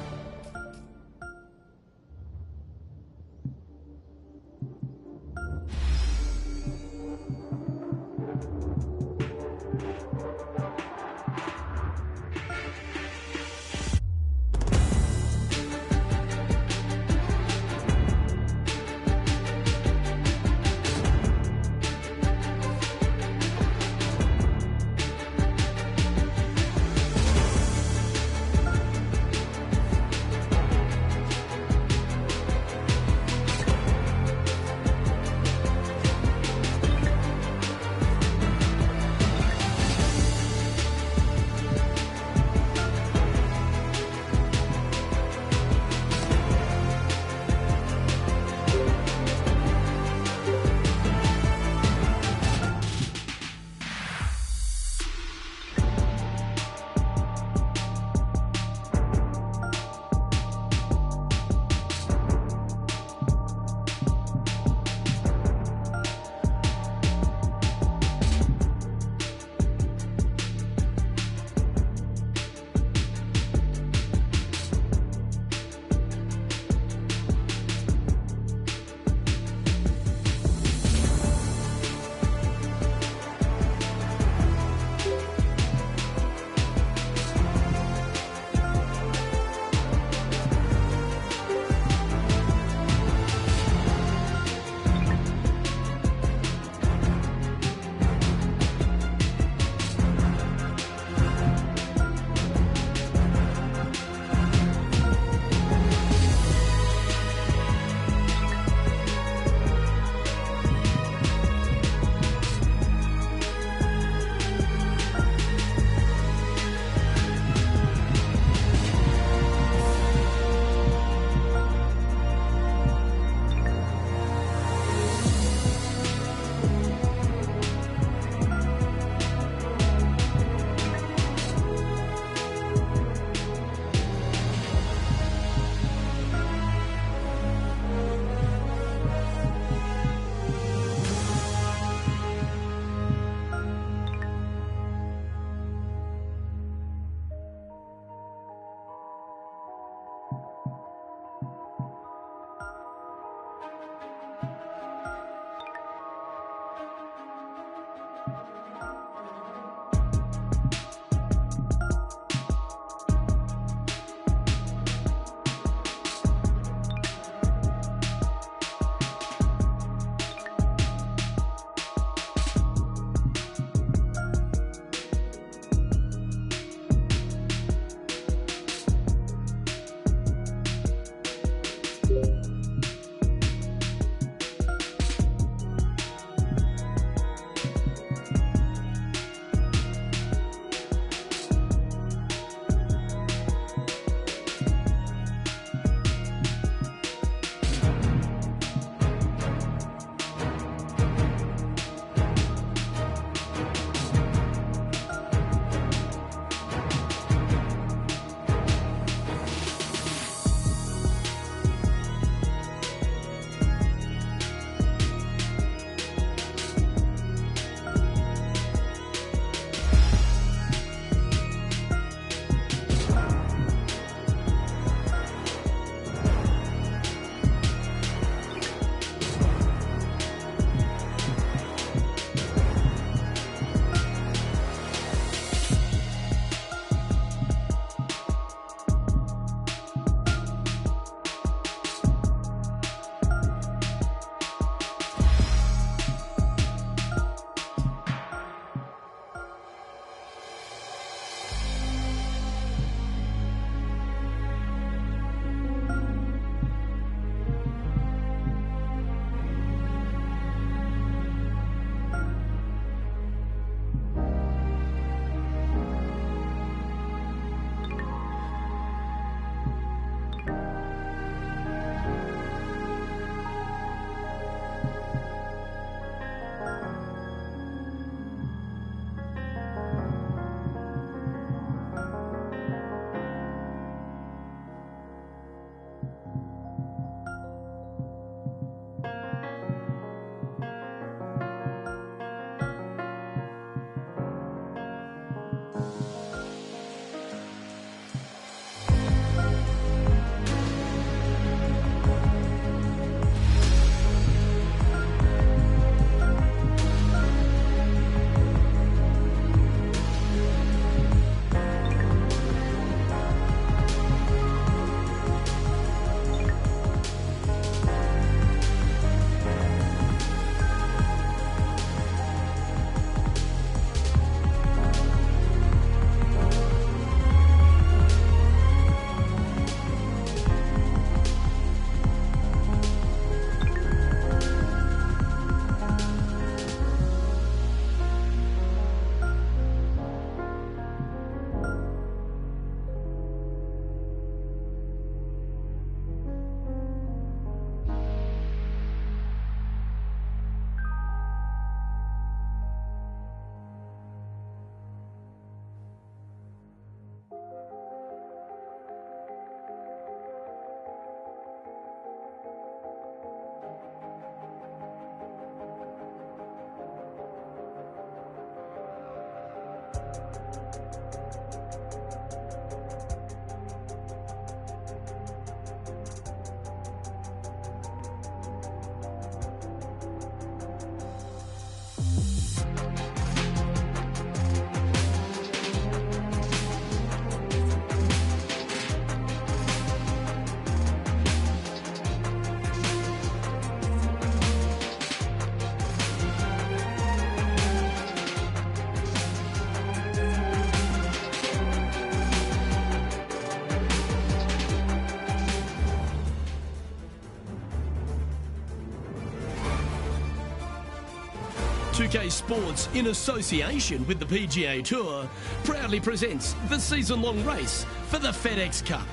.2K Sports, in association with the PGA Tour, proudly presents the season-long race for the FedEx Cup.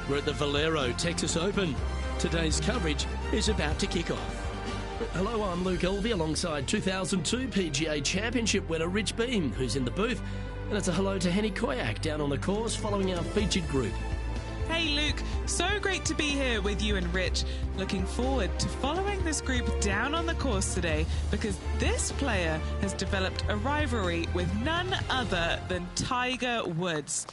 We're at the Valera, Texas Open. Today's coverage is about to kick off. Hello, I'm Luke Elvey alongside 2002 PGA Championship winner Rich Beem, who's in the booth. And it's a hello to Henny Koyak down on the course following our featured group. Hey Luke, so great to be here with you and Rich. Looking forward to following this group down on the course today because this player has developed a rivalry with none other than Tiger Woods.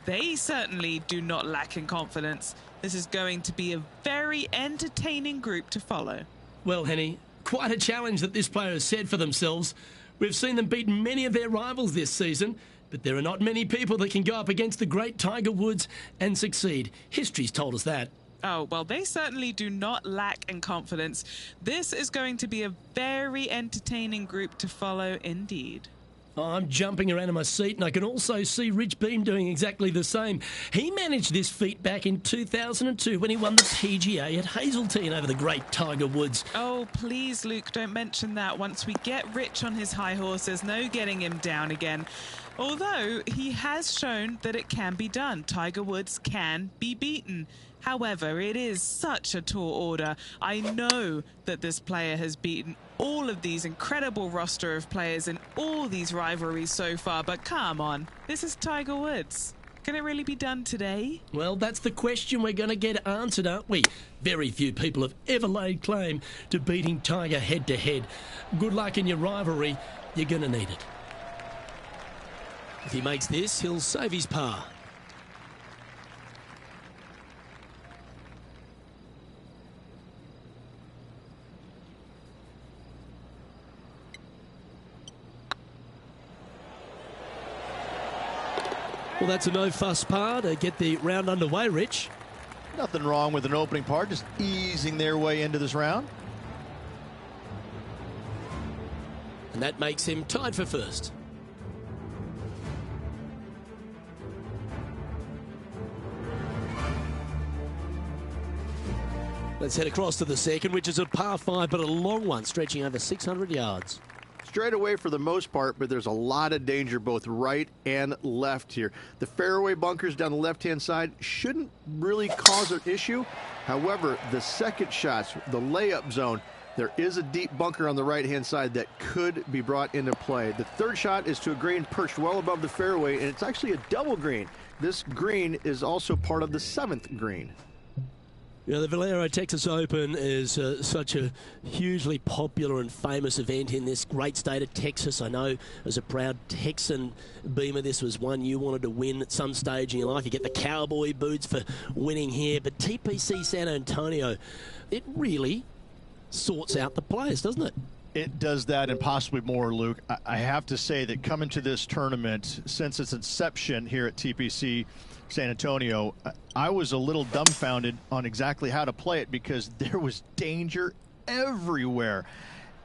They certainly do not lack in confidence. This is going to be a very entertaining group to follow. Well, Henny, quite a challenge that this player has set for themselves. We've seen them beat many of their rivals this season, but there are not many people that can go up against the great Tiger Woods and succeed. History's told us that. Oh, well, they certainly do not lack in confidence. This is going to be a very entertaining group to follow indeed. Oh, I'm jumping around in my seat, and I can also see Rich Beem doing exactly the same. He managed this feat back in 2002 when he won the PGA at Hazeltine over the great Tiger Woods. Oh, please, Luke, don't mention that. Once we get Rich on his high horse, there's no getting him down again. Although he has shown that it can be done. Tiger Woods can be beaten. However, it is such a tall order. I know that this player has beaten all of these incredible roster of players in all these rivalries so far, but come on, this is Tiger Woods. Can it really be done today? Well, that's the question we're going to get answered, aren't we? Very few people have ever laid claim to beating Tiger head-to-head. Good luck in your rivalry. You're going to need it. If he makes this, he'll save his par. Well, that's a no-fuss par to get the round underway, Rich. Nothing wrong with an opening par, just easing their way into this round. And that makes him tied for first. Let's head across to the second, which is a par 5, but a long one, stretching over 600 yards. Straight away for the most part, but there's a lot of danger both right and left here. The fairway bunkers down the left-hand side shouldn't really cause an issue. However, the second shots, the layup zone, there is a deep bunker on the right-hand side that could be brought into play. The third shot is to a green perched well above the fairway, and it's actually a double green. This green is also part of the 7th green. You know, the Valera Texas Open is such a hugely popular and famous event in this great state of Texas. I know as a proud Texan, Beamer, this was one you wanted to win at some stage in your life. You get the cowboy boots for winning here. But TPC San Antonio, it really sorts out the players, doesn't it? It does that and possibly more, Luke. I have to say that coming to this tournament, since its inception here at TPC San Antonio, I was a little dumbfounded on exactly how to play it because there was danger everywhere.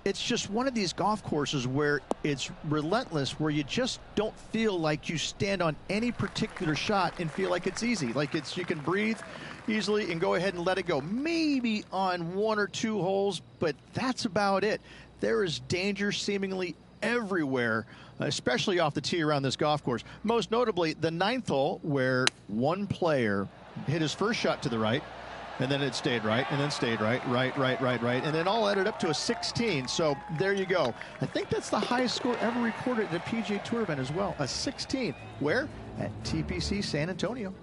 It's just one of these golf courses where it's relentless, where you just don't feel like you stand on any particular shot and feel like it's easy. Like you can breathe easily and go ahead and let it go. Maybe on 1 or 2 holes, but that's about it. There is danger seemingly everywhere, especially off the tee around this golf course. Most notably, the 9th hole, where one player hit his first shot to the right, and then it stayed right, and then stayed right, and then all added up to a 16. So there you go. I think that's the highest score ever recorded at a PGA Tour event as well, a 16. Where? At TPC San Antonio.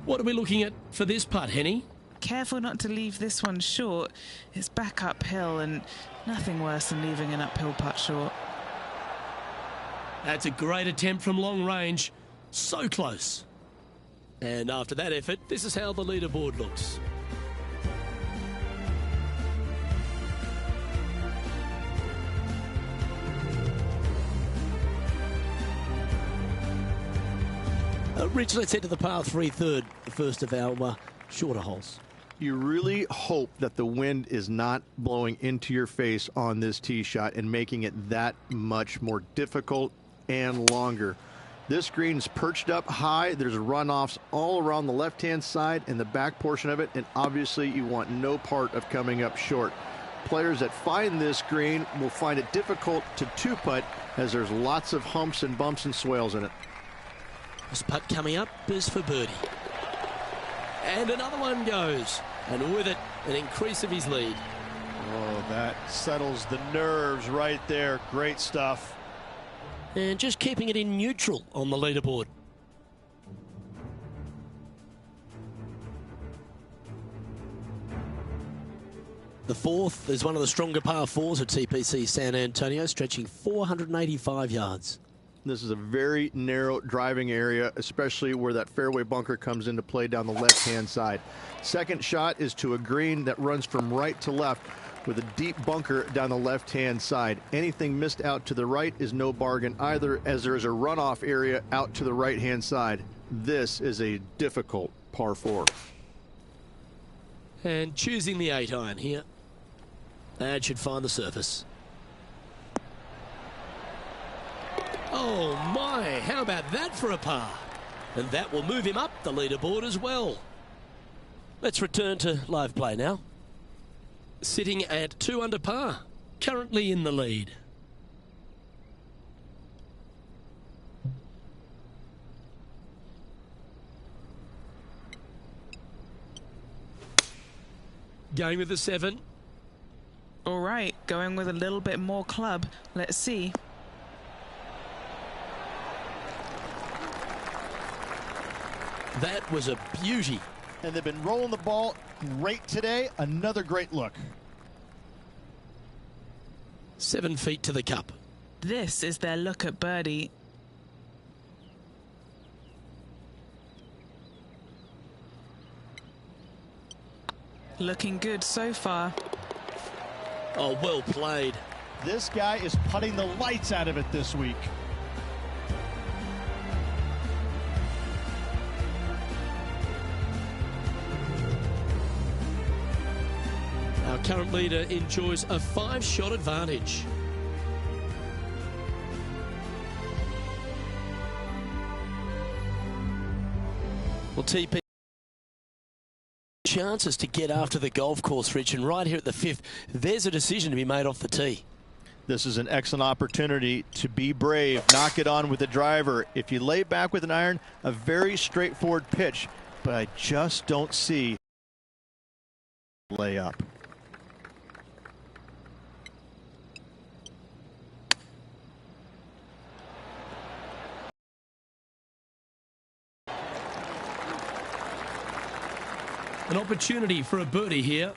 What are we looking at for this putt, Henny? Careful not to leave this one short. It's back uphill and nothing worse than leaving an uphill putt short. That's a great attempt from long range. So close. And after that effort, this is how the leaderboard looks. Rich, let's head to the par 3 third, the first of our shorter holes. You really hope that the wind is not blowing into your face on this tee shot and making it that much more difficult and longer. This green's perched up high. There's runoffs all around the left-hand side and the back portion of it, and obviously you want no part of coming up short. Players that find this green will find it difficult to two-putt as there's lots of humps and bumps and swales in it. This putt coming up is for birdie. And another one goes. And with it, an increase of his lead. Oh, that settles the nerves right there. Great stuff. And just keeping it in neutral on the leaderboard. The fourth is one of the stronger par 4s at TPC San Antonio, stretching 485 yards. This is a very narrow driving area, especially where that fairway bunker comes into play down the left-hand side. Second shot is to a green that runs from right to left with a deep bunker down the left-hand side. Anything missed out to the right is no bargain either, as there is a runoff area out to the right-hand side. This is a difficult par 4. And choosing the 8-iron here. That should find the surface. Oh my, how about that for a par? And that will move him up the leaderboard as well. Let's return to live play now. Sitting at 2 under par, currently in the lead. Going with the 7. All right, going with a little bit more club. Let's see. That was a beauty. And they've been rolling the ball great today. Another great look. 7 feet to the cup. This is their look at birdie. Looking good so far. Oh, well played. This guy is putting the lights out of it this week. Our current leader enjoys a 5-shot advantage. Well, TP chances to get after the golf course, Rich, and right here at the 5th, there's a decision to be made off the tee. This is an excellent opportunity to be brave, knock it on with the driver. If you lay back with an iron, a very straightforward pitch, but I just don't see layup. An opportunity for a birdie here.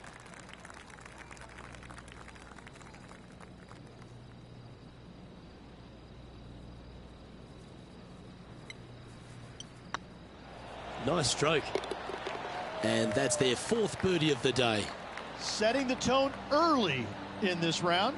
Nice stroke. And that's their 4th birdie of the day. Setting the tone early in this round.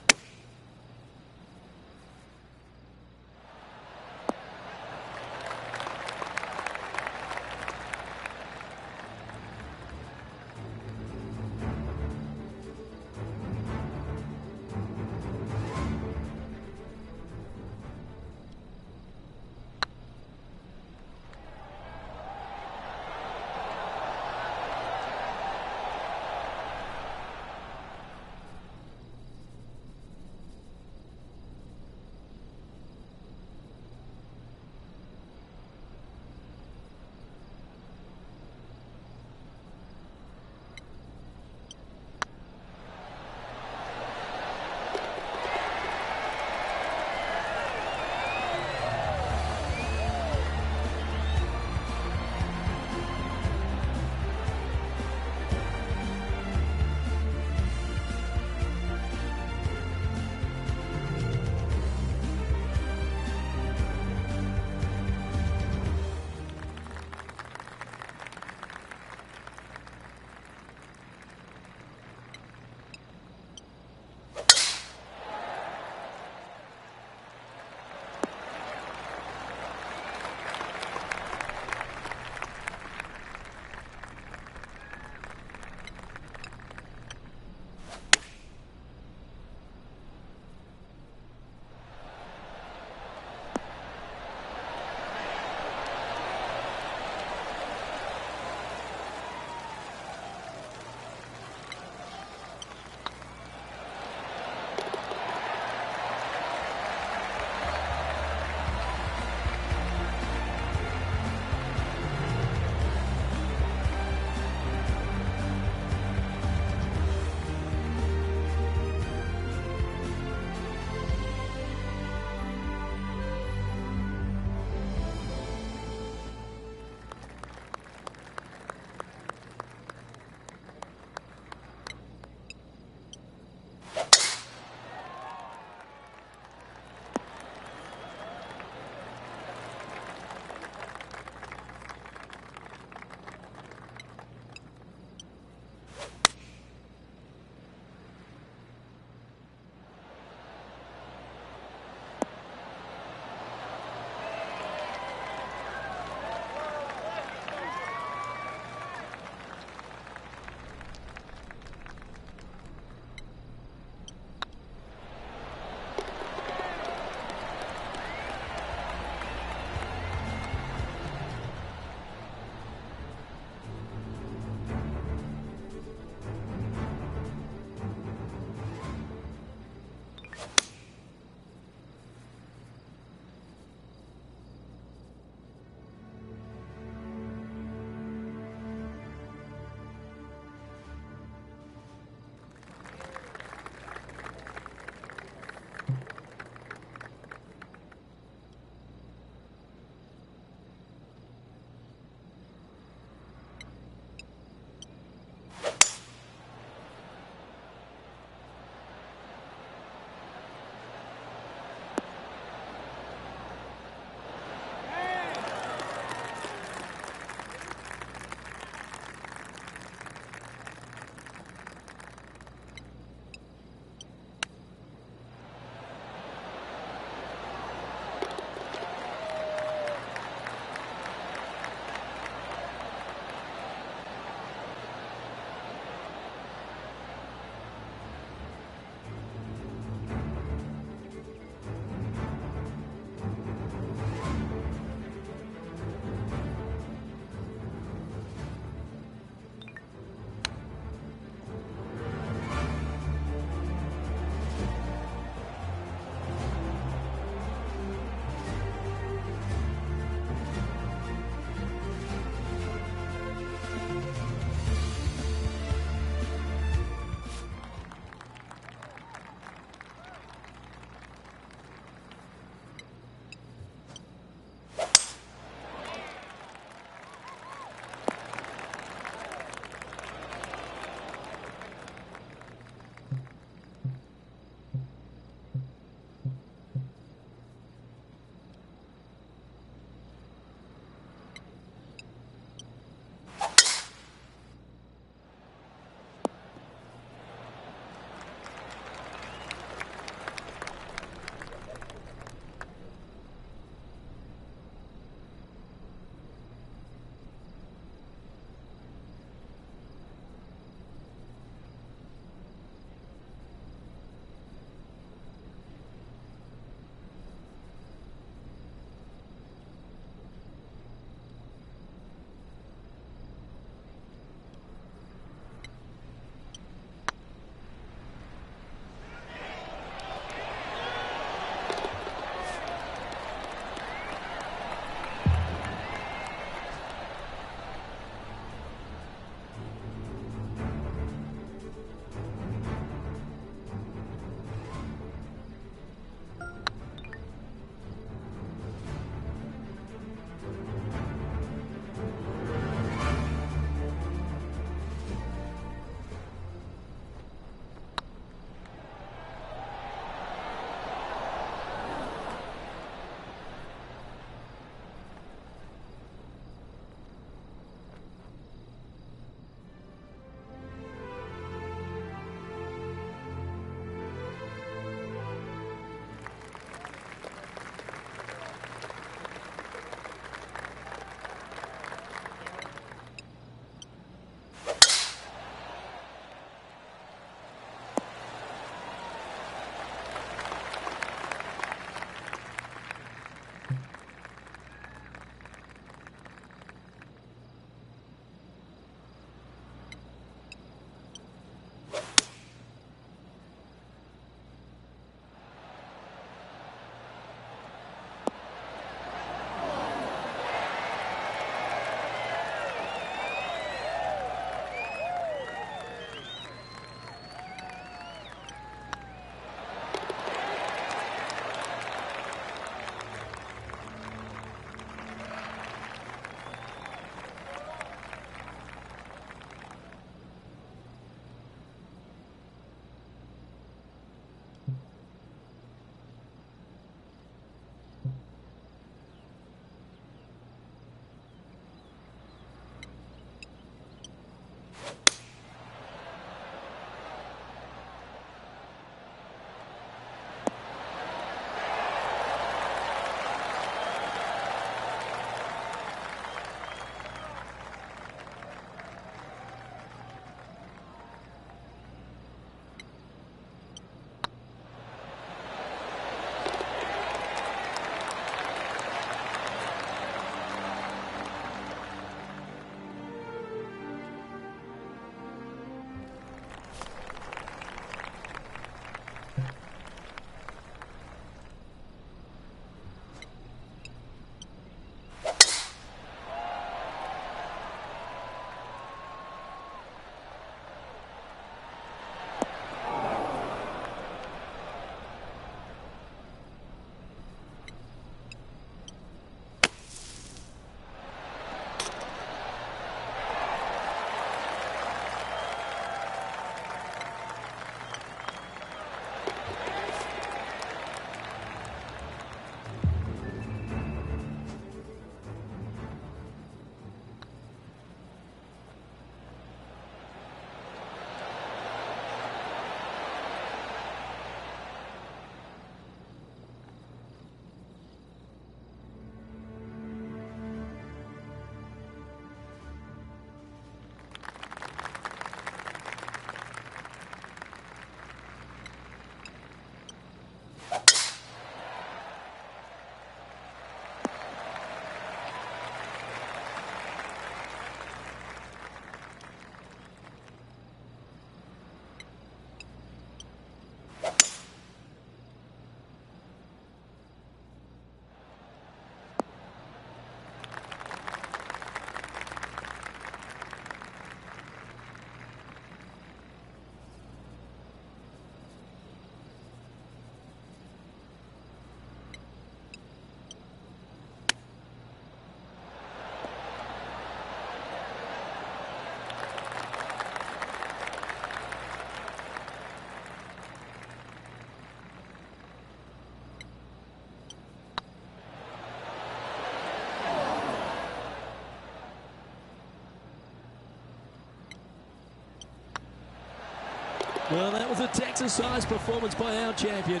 Well, that was a Texas-sized performance by our champion.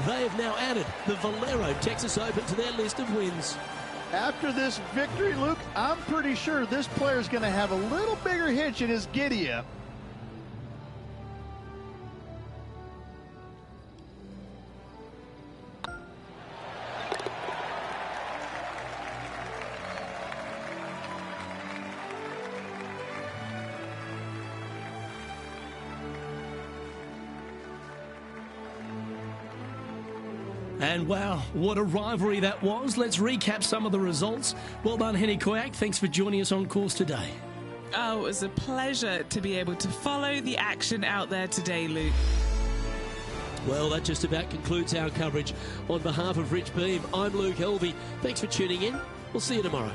They have now added the Valera Texas Open to their list of wins. After this victory, Luke, I'm pretty sure this player's going to have a little bigger hitch in his giddy-up. And wow, what a rivalry that was. Let's recap some of the results. Well done, Henny Koyak. Thanks for joining us on course today. Oh, it was a pleasure to be able to follow the action out there today, Luke. Well, that just about concludes our coverage. On behalf of Rich Beam, I'm Luke Helvey. Thanks for tuning in. We'll see you tomorrow.